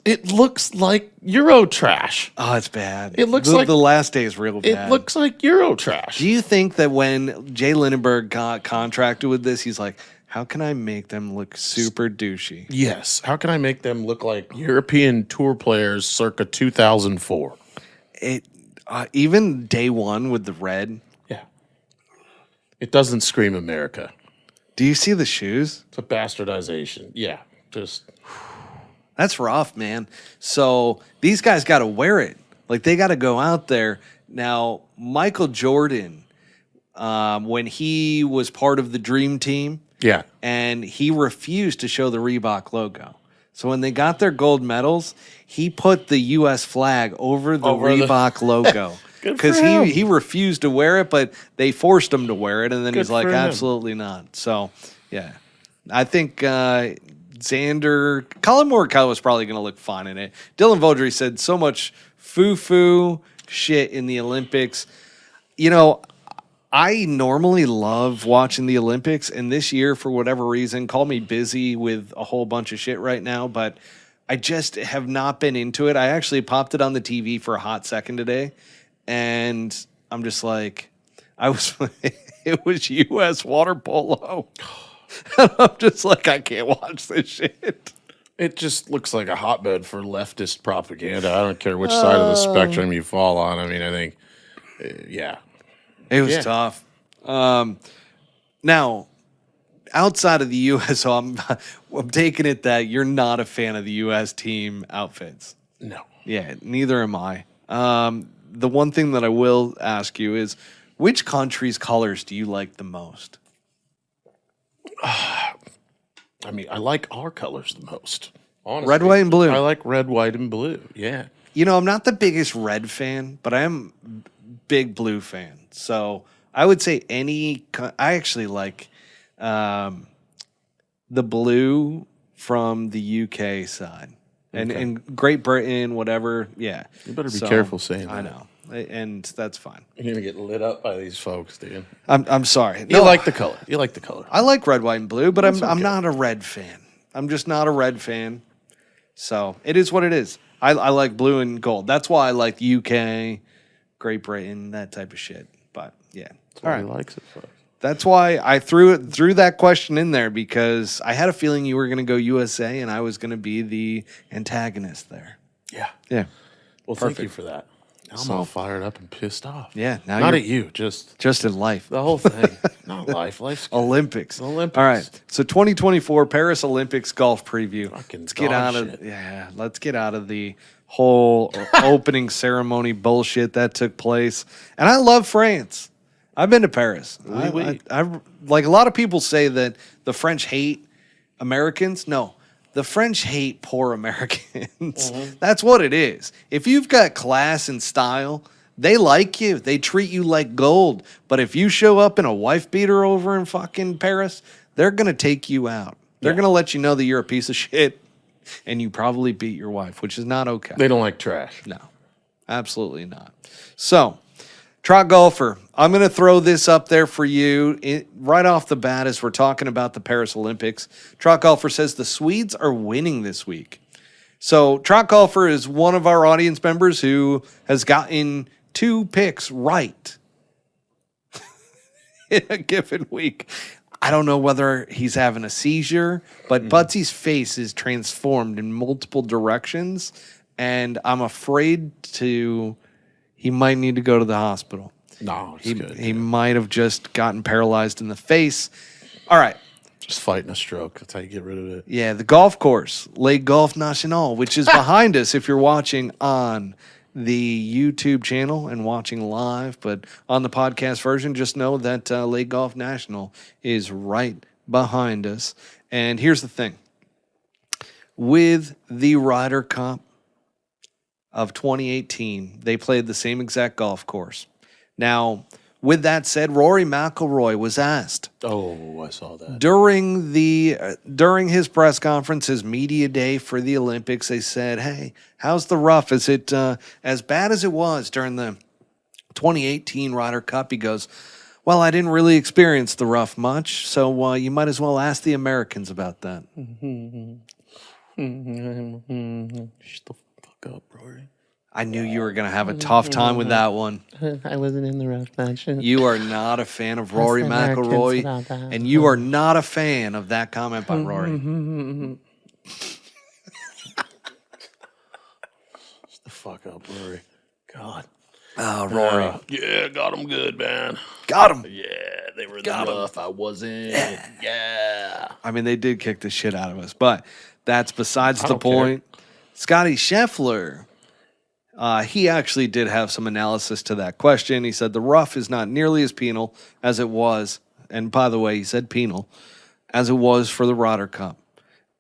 It looks like Euro trash. Oh, it's bad. It looks the, like- the last day is real bad. It looks like Euro trash. Do you think that when Jay Lindenberg got contracted with this, he's like, how can I make them look super douchey? Yes. How can I make them look like European tour players circa 2004? It even day 1 with the red. Yeah. It doesn't scream America. Do you see the shoes? It's a bastardization. Yeah. Just That's rough, man. So these guys got to wear it. Like they got to go out there. Now, Michael Jordan, when he was part of the Dream Team, yeah. and he refused to show the Reebok logo. So when they got their gold medals, he put the U.S. flag over the Reebok logo Good because for him. he refused to wear it, but they forced him to wear it, and then Good he's like, for him. absolutely not. So, yeah, I think Xander, Colin Morikawa was probably going to look fine in it. Dylan Vaudry said so much foo-foo shit in the Olympics. You know, I normally love watching the Olympics, and this year, for whatever reason, call me busy with a whole bunch of shit right now, but I just have not been into it. I actually popped it on the TV for a hot second today, and I'm just like, it was U.S. water polo. I'm just like, I can't watch this shit. It just looks like a hotbed for leftist propaganda. I don't care which side of the spectrum you fall on. I mean, I think, yeah. It was Yeah. tough. Now, outside of the U.S., so I'm taking it that you're not a fan of the U.S. team outfits. No. Yeah, neither am I. The one thing that I will ask you is, which country's colors do you like the most? I mean, I like our colors the most. Honestly. Red, white, and blue. I like red, white, and blue. Yeah. You know, I'm not the biggest red fan, but I am big blue fan. So I would say I actually like the blue from the UK side. And Great Britain, whatever, yeah. You better be careful saying that. I know, and that's fine. You're going to get lit up by these folks, dude. I'm sorry. You No, like the color. You like the color. I like red, white, and blue, but I'm okay. not a red fan. I'm just not a red fan. So it is what it is. I like blue and gold. That's why I like UK, Great Britain, that type of shit. But yeah, That's why he likes it, folks. that's why I threw that question in there, because I had a feeling you were going to go USA and I was going to be the antagonist there. Yeah. Yeah, Well, thank you for that. Now I'm all fired up and pissed off. yeah. Now Not you're at you, just just in life. the whole thing. Not life. Life's good. Olympics. Olympics. All right. So 2024 Paris Olympics golf preview. Fucking Let's get dog out of shit. let's get out of the whole opening ceremony bullshit that took place. And I love France. I've been to Paris. Oui. I like, a lot of people say that the French hate Americans. No. The French hate poor Americans. That's what it is. If you've got class and style, they like you. They treat you like gold. But if you show up in a wife beater over in fucking Paris, they're going to take you out. They're going to let you know that you're a piece of shit and you probably beat your wife, which is not okay. They don't like trash. No, absolutely not. So, Trot Golfer, I'm going to throw this up there for you right off the bat as we're talking about the Paris Olympics. Trot Golfer says the Swedes are winning this week. So, Trot Golfer is one of our audience members who has gotten 2 picks right in a given week. I don't know whether he's having a seizure, but Butsy's face is transformed in multiple directions, and I'm afraid he might need to go to the hospital. No, it's good. He might have just gotten paralyzed in the face. All right. Just fighting a stroke. That's how you get rid of it. Yeah, the golf course, Les Golf National, which is behind us if you're watching on the YouTube channel and watching live. But on the podcast version, just know that Les Golf National is right behind us. And here's the thing. With the Ryder Cup of 2018, they played the same exact golf course. Now, with that said, Rory McIlroy was asked Oh, I saw that. during his press conference, his media day for the Olympics. They said, "Hey, how's the rough? Is it as bad as it was during the 2018 Ryder Cup?" He goes, "Well, I didn't really experience the rough much, so you might as well ask the Americans about that." Shut the fuck up, Rory. I knew you were going to have a tough time with that one. I wasn't in the rough match. You are not a fan of Rory the Americans McIlroy, about that. and you are not a fan of that comment by Rory. Shut the fuck up, Rory. God. Oh, Rory. Yeah, got him good, man. Got him. Yeah, they were in the rough. I wasn't. Yeah. I mean, they did kick the shit out of us, but that's besides the don't care. point. Scotty Scheffler, he actually did have some analysis to that question. He said the rough is not nearly as penal as it was, and by the way, he said penal, as it was for the Ryder Cup.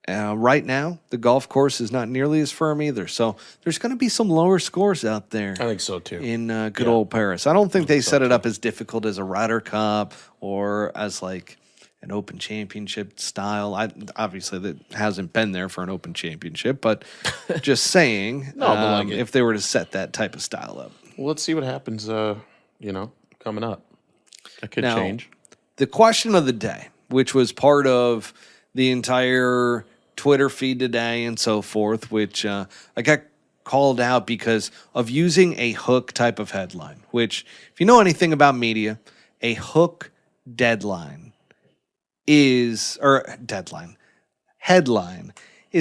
Right now, the golf course is not nearly as firm either, so there's going to be some lower scores out there I think so, too. in good old Paris. I don't think they set it up as difficult as a Ryder Cup or as like an Open Championship style. Obviously, that hasn't been there for an Open Championship, but just saying, but like if they were to set that type of style up. Well, let's see what happens, coming up. That could Now, change. The question of the day, which was part of the entire Twitter feed today and so forth, which I got called out because of using a hook type of headline, which, if you know anything about media, a hook headline is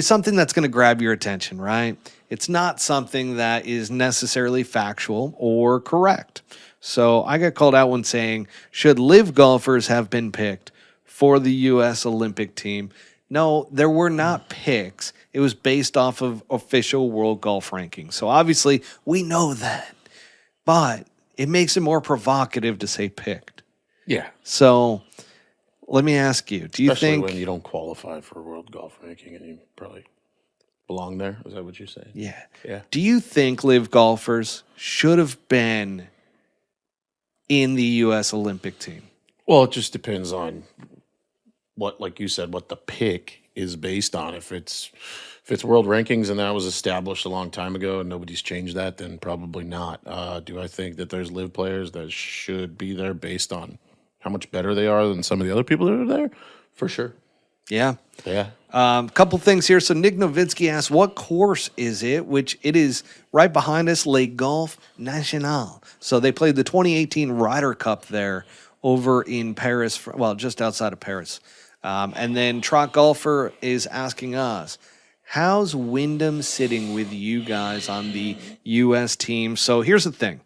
something that's going to grab your attention, right? It's not something that is necessarily factual or correct. So I got called out when saying, should LIV golfers have been picked for the U.S. Olympic team? No, there were not picks. It was based off of official world golf rankings. So obviously we know that, but it makes it more provocative to say picked. Yeah. So let me ask you, do you Especially think... when you don't qualify for a world golf ranking and you probably belong there? Is that what you're saying? Yeah. Yeah. Do you think LIV golfers should have been in the U.S. Olympic team? Well, it just depends on what, like you said, what the pick is based on. If it's world rankings and that was established a long time ago and nobody's changed that, then probably not. Do I think that there's LIV players that should be there based on how much better they are than some of the other people that are there? For sure. Yeah. Yeah. Couple things here. So Nick Nowitzki asked, what course is it? Which it is right behind us, Le Golf National. So they played the 2018 Ryder Cup there over in Paris, well, just outside of Paris. And then Trot Golfer is asking us, how's Wyndham sitting with you guys on the U.S. team? So here's the thing.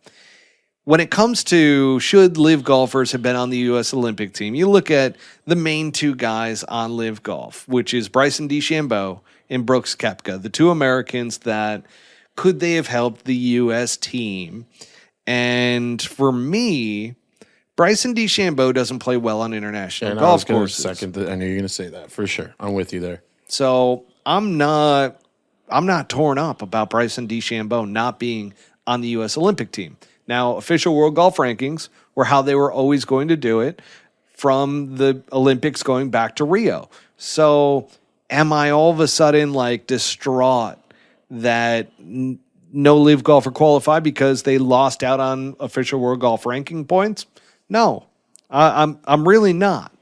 When it comes to should LIV golfers have been on the U.S. Olympic team, you look at the main two guys on LIV Golf, which is Bryson DeChambeau and Brooks Koepka, the two Americans that could they have helped the U.S. team? And for me, Bryson DeChambeau doesn't play well on international And golf I courses. I knew you were going to say that for sure. I'm with you there. So I'm not torn up about Bryson DeChambeau not being on the U.S. Olympic team. Now, official world golf rankings were how they were always going to do it from the Olympics going back to Rio. So am I all of a sudden like distraught that no LIV golfer qualified because they lost out on official world golf ranking points? No, I'm really not.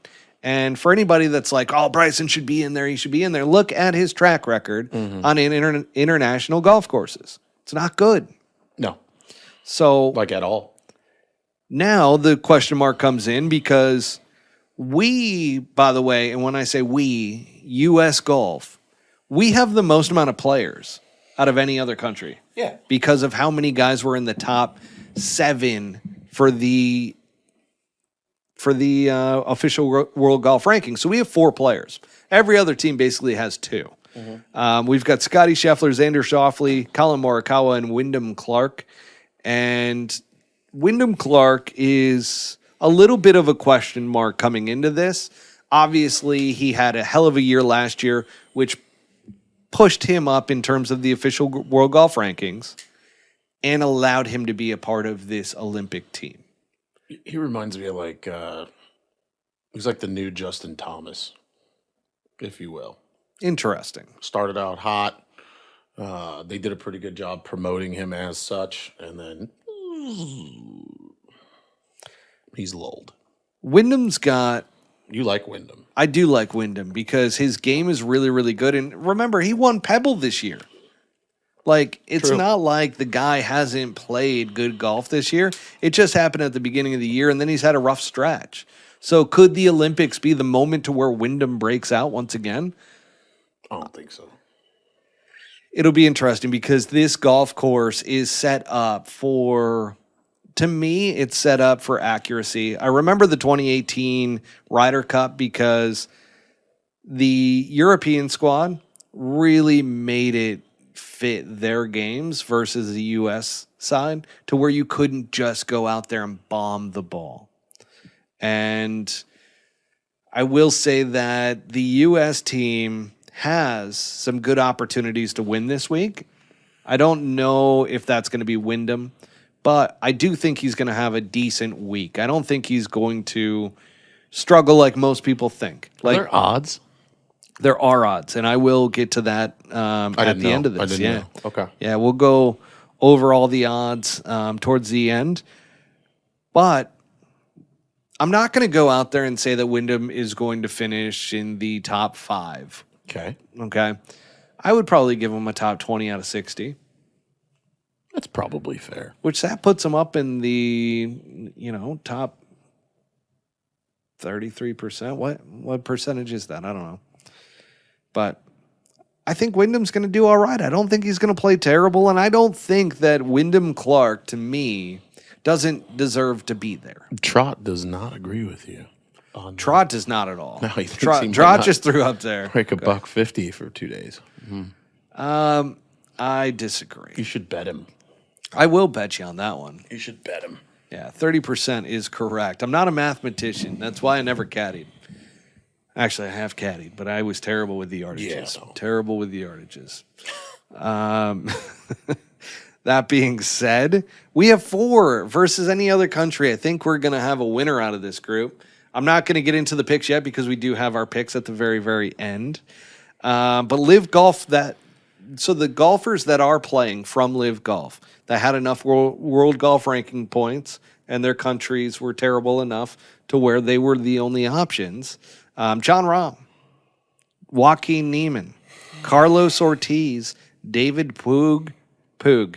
And for anybody that's like, oh, Bryson should be in there, he should be in there, look at his track record on international golf courses. It's not good. No, So like at all. now the question mark comes in because we, by the way, and when I say we, U.S. golf, we have the most amount of players out of any other country. Yeah. Because of how many guys were in the top 7 for the official world golf ranking. So we have 4 players. Every other team basically has 2. We've got Scotty Scheffler, Xander Schauffele, Colin Morikawa, and Wyndham Clark. And Wyndham Clark is a little bit of a question mark coming into this. Obviously, he had a hell of a year last year, which pushed him up in terms of the official world golf rankings and allowed him to be a part of this Olympic team. He reminds me of he's like the new Justin Thomas, if you will. Interesting. Started out hot. They did a pretty good job promoting him as such, and then he's lulled. Wyndham's got. You like Wyndham. I do like Wyndham because his game is really, really good. And remember, he won Pebble this year. Like, it's True. not like the guy hasn't played good golf this year. It just happened at the beginning of the year, and then he's had a rough stretch. So could the Olympics be the moment to where Wyndham breaks out once again? I don't think so. It'll be interesting because this golf course is set up for, to me, it's set up for accuracy. I remember the 2018 Ryder Cup because the European squad really made it fit their games versus the U.S. side to where you couldn't just go out there and bomb the ball. And I will say that the U.S. team has some good opportunities to win this week. I don't know if that's going to be Wyndham, but I do think he's going to have a decent week. I don't think he's going to struggle like most people think. Are Like there odds? there are odds, and I will get to that at the end of this. I didn't know. Okay. Yeah, we'll go over all the odds towards the end. But I'm not going to go out there and say that Wyndham is going to finish in the top 5. Okay. Okay. I would probably give him a top 20 out of 60, That's probably fair. which that puts him up in the, top 33%. What percentage is that? I don't know. But I think Wyndham's going to do all right. I don't think he's going to play terrible, and I don't think that Wyndham Clark, to me, doesn't deserve to be there. Trot does not agree with you. Trot does not at all. No, he thinks he Trot might Trot not just threw up there. Break $150 for 2 days. I disagree. You should bet him. I will bet you on that one. You should bet him. Yeah, 30% is correct. I'm not a mathematician. That's why I never caddied. Actually, I have caddied, but I was terrible with the yardages. Yeah, no. Terrible with the yardages. That being said, we have 4 versus any other country. I think we're going to have a winner out of this group. I'm not going to get into the picks yet because we do have our picks at the very, very end. But LIV Golf, so the golfers that are playing from LIV Golf that had enough world golf ranking points and their countries were terrible enough to where they were the only options. Jon Rahm, Joaquin Neiman, Carlos Ortiz, David Puig. Puig.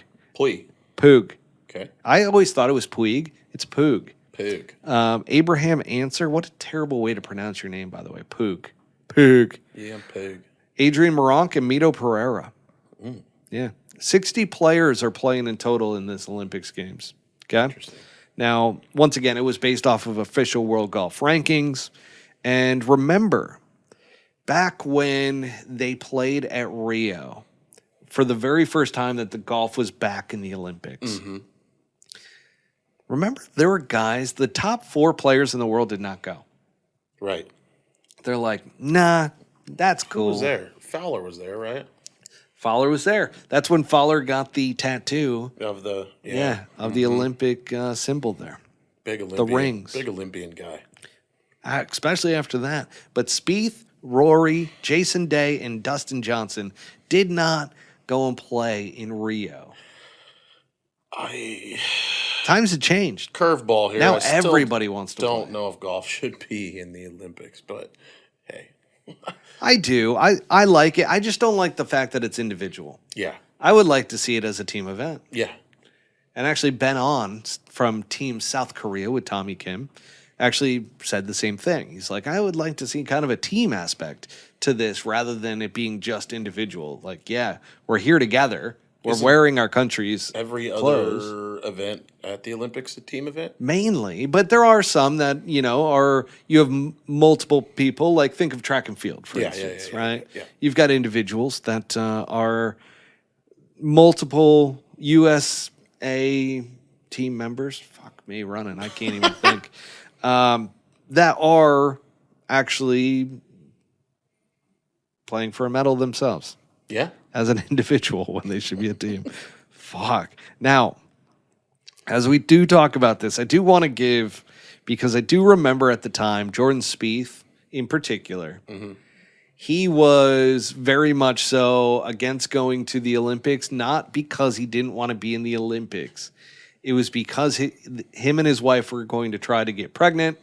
Okay. I always thought it was Puig. It's Puig. Pig. Abraham Answer. What a terrible way to pronounce your name, by the way. Puig. Yeah, pig. Adrian Moronk and Mito Pereira. Yeah. 60 players are playing in total in this Olympics games. Okay. Interesting. Now, once again, it was based off of official world golf rankings. And remember, back when they played at Rio for the very first time that the golf was back in the Olympics. Remember, there were guys, the top 4 players in the world did not go. Right. They're like, nah, that's cool. Who was there? Fowler was there, right? Fowler was there. That's when Fowler got the tattoo. Of the Of the Olympic symbol there. big Olympian, the rings. Big Olympian guy. Especially after that. But Spieth, Rory, Jason Day, and Dustin Johnson did not go and play in Rio. Times have changed. Curveball here. Now I still everybody wants to don't play. know if golf should be in the Olympics, but hey. I do. I like it. I just don't like the fact that it's individual. Yeah. I would like to see it as a team event. Yeah. And actually, Ben On from Team South Korea with Tommy Kim actually said the same thing. He's like, I would like to see kind of a team aspect to this rather than it being just individual. Like, yeah, we're here together. We're wearing our country's Every clothes. other event at the Olympics a team event? Mainly, but there are some that, are you have multiple people, like think of track and field, for instance, right? Yeah. You've got individuals that are multiple USA team members. Fuck me running. I can't even think. That are actually playing for a medal themselves Yeah. as an individual when they should be a team. Fuck. Now, as we do talk about this, I do want to give, because I do remember at the time, Jordan Spieth in particular, he was very much so against going to the Olympics, not because he didn't want to be in the Olympics. It was because him and his wife were going to try to get pregnant,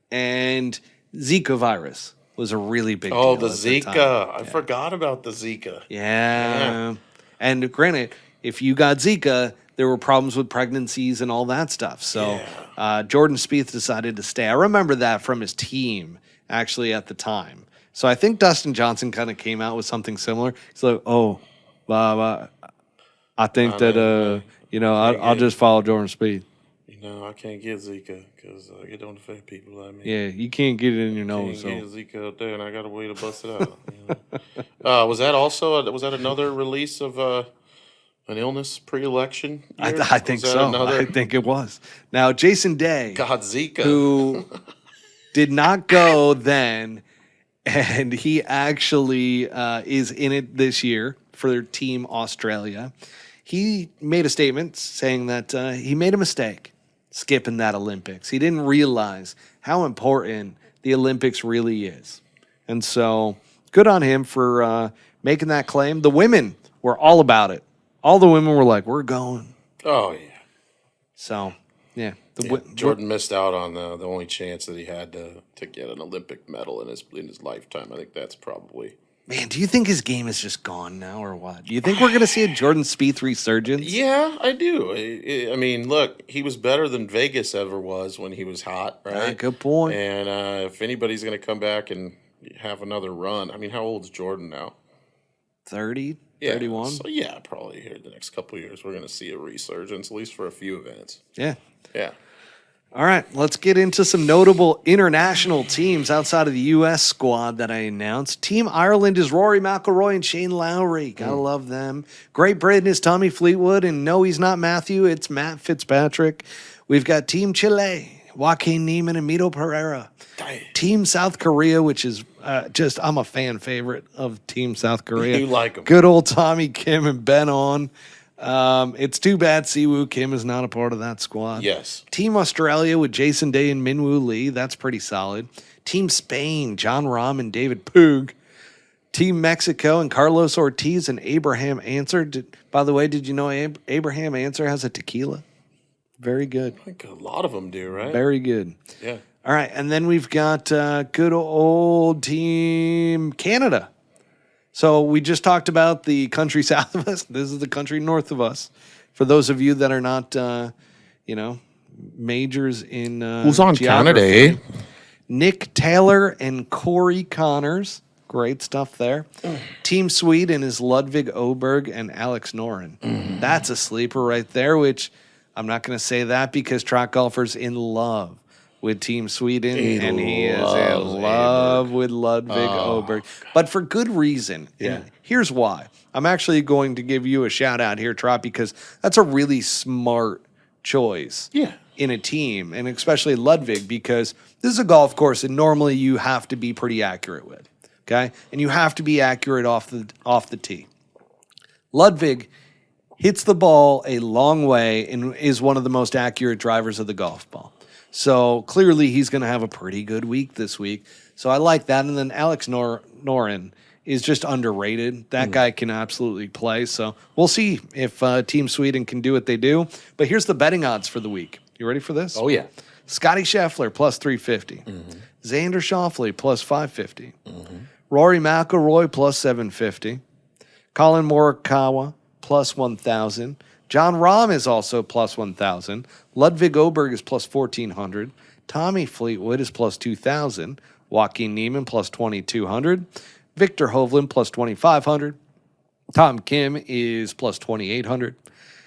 and Zika virus was a really big deal. Oh, the at the time. Zika. I forgot about the Zika. Yeah. And granted, if you got Zika, there were problems with pregnancies and all that stuff. So Jordan Spieth decided to stay. I remember that from his team, actually, at the time. So I think Dustin Johnson kind of came out with something similar. He's like, I think that, I'll just follow Jordan Spieth. I can't get Zika because it don't affect people like me. Yeah, you can't get it in your nose. Can't get Zika out there, and I got a way to bust it out. Was that also was that another release of an illness pre-election? I think so. I think it was. Now, Jason Day, God, Zika, who did not go then, and he actually is in it this year for Team Australia. He made a statement saying that he made a mistake skipping that Olympics. He didn't realize how important the Olympics really is. And so good on him for making that claim. The women were all about it. All the women were like, we're going. Oh, yeah. So, yeah. Jordan missed out on the only chance that he had to get an Olympic medal in his lifetime. I think that's probably... Man, do you think his game is just gone now or what? Do you think we're going to see a Jordan Spieth resurgence? Yeah, I do. I mean, look, he was better than Vegas ever was when he was hot, right? Good point. And if anybody's going to come back and have another run, I mean, how old is Jordan now? 30, Yeah, 31? So, yeah, probably here the next couple of years we're going to see a resurgence, at least for a few events. Yeah. Yeah. All right, let's get into some notable international teams outside of the U.S. squad that I announced. Team Ireland is Rory McIlroy and Shane Lowry. Gotta love them. Great Britain is Tommy Fleetwood, and no, he's not Matthew. It's Matt Fitzpatrick. We've got Team Chile, Joaquin Niemann and Mito Pereira. Team South Korea, which is I'm a fan favorite of Team South Korea. You like them. Good old Tommy Kim and Ben On. It's too bad Siwoo Kim is not a part of that squad. Yes. Team Australia with Jason Day and Minwoo Lee. That's pretty solid. Team Spain, Jon Rahm and David Puig. Team Mexico and Carlos Ortiz and Abraham Answer. By the way, did you know Abraham Answer has a tequila? Very good. I think a lot of them do, right? Very good. Yeah. All right, and then we've got good old Team Canada. So we just talked about the country south of us. This is the country north of us. For those of you that are not, majors in who's on geography. Canada, eh? Nick Taylor and Corey Connors. Great stuff there. Team Sweden is Ludvig Åberg and Alex Noren. That's a sleeper right there, which I'm not going to say that because Track Golfer's in love with Team Sweden, and he is in love with Ludvig Åberg. But for good reason. Yeah. And here's why. I'm actually going to give you a shout out here, Trot, because that's a really smart choice in a team, and especially Ludvig, because this is a golf course and normally you have to be pretty accurate with, okay? And you have to be accurate off the tee. Ludvig hits the ball a long way and is one of the most accurate drivers of the golf ball. So clearly he's going to have a pretty good week this week. So I like that. And then Alex Noren is just underrated. That guy can absolutely play. So we'll see if Team Sweden can do what they do. But here's the betting odds for the week. You ready for this? Oh, yeah. Scotty Scheffler plus 350. Xander Schauffele plus 550. Rory McIlroy plus 750. Colin Morikawa plus 1,000. Jon Rahm is also plus 1,000. Ludvig Åberg is plus 1,400. Tommy Fleetwood is plus 2,000. Joaquin Niemann plus 2,200. Victor Hovland plus 2,500. Tom Kim is plus 2,800.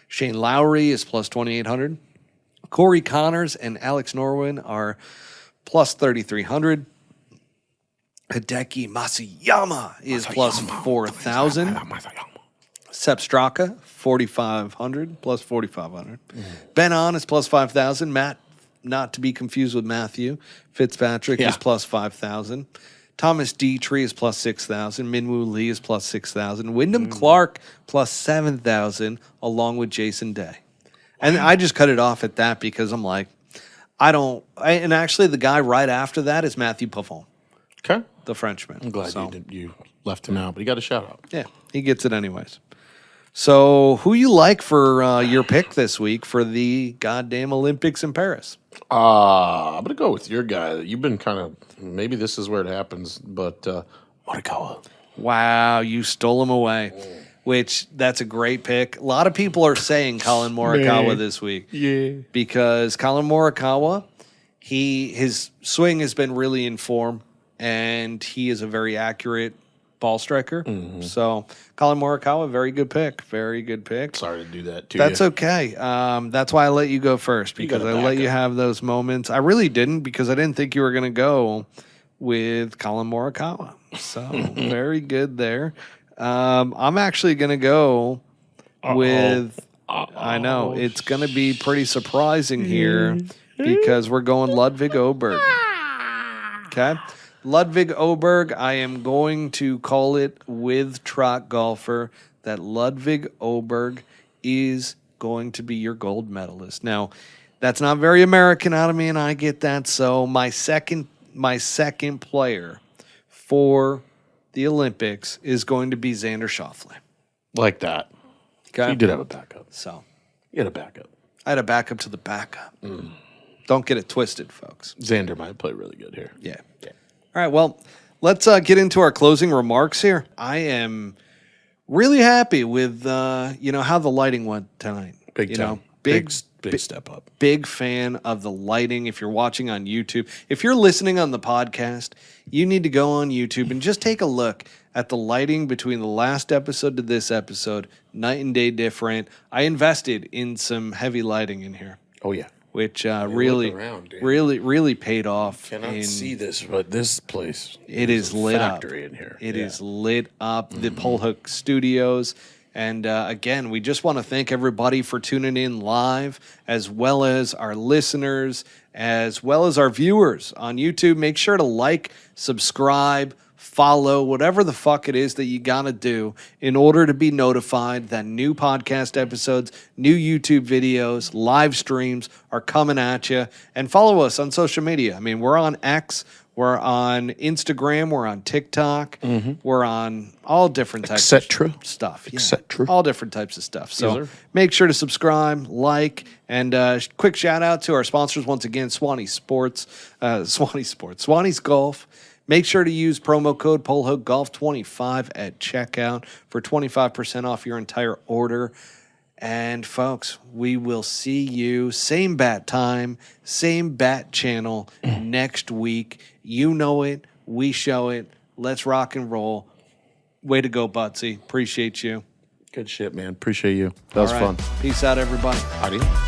Shane Lowry is plus 2,800. Corey Connors and Alex Norwin are plus 3,300. Hideki Matsuyama is plus 4,000. Sepp Straka, 4,500, plus 4,500. Ben On is plus 5,000. Matt, not to be confused with Matthew. Fitzpatrick is plus 5,000. Thomas Dietrich is plus 6,000. Minwoo Lee is plus 6,000. Wyndham Clark plus 7,000, along with Jason Day. And I just cut it off at that because I'm like, and actually the guy right after that is Matthew Pavon, Okay. the Frenchman. I'm glad you left him out, but he got a shout out. Yeah, he gets it anyways. So who you like for your pick this week for the goddamn Olympics in Paris? I'm going to go with your guy. You've been kind of, maybe this is where it happens, but Morikawa. Wow, you stole him away. Which, that's a great pick. A lot of people are saying Colin Morikawa this week. Yeah. Because Colin Morikawa, his swing has been really in form, and he is a very accurate ball striker. So, Colin Morikawa, very good pick. Very good pick. Sorry to do that to That's you. okay. That's why I let you go first, because I let you have those moments. I really didn't, because I didn't think you were going to go with Colin Morikawa. So, very good there. I'm actually going to go with, I know, it's going to be pretty surprising here because we're going Ludwig Oberg. Okay? Ludwig Oberg, I am going to call it with Trot Golfer that Ludwig Oberg is going to be your gold medalist. Now, that's not very American out of me, and I get that. So my second player for the Olympics is going to be Xander Schauffele. Like that. Okay. You did have a backup. So You had a backup. I had a backup to the backup. Don't get it twisted, folks. Xander might play really good here. Yeah. All right, well, let's get into our closing remarks here. I am really happy with how the lighting went tonight. Big time. Big step up. Big fan of the lighting. If you're watching on YouTube, if you're listening on the podcast, you need to go on YouTube and just take a look at the lighting between the last episode to this episode. Night and day different. I invested in some heavy lighting in here, Oh, yeah. which look around, dude. really paid off. Cannot see this, but this place. It is lit up. Factory in here. It is lit up. The Pole Hook Studios. And again, we just want to thank everybody for tuning in live, as well as our listeners, as well as our viewers on YouTube. Make sure to like, subscribe, follow, whatever the fuck it is that you got to do in order to be notified that new podcast episodes, new YouTube videos, live streams are coming at you. And follow us on social media. I mean, we're on X. We're on Instagram. We're on TikTok. We're on all different types of stuff. Etc. All different types of stuff. So Yes, sir. make sure to subscribe, like, and quick shout out to our sponsors once again, Swannies Golf. Make sure to use promo code PoleHookGolf25 at checkout for 25% off your entire order. And folks, we will see you same bat time, same bat channel next week. You know it. We show it. Let's rock and roll. Way to go, Buttsy. Appreciate you. Good shit, man. Appreciate you. That was All right. fun. Peace out, everybody. Adios.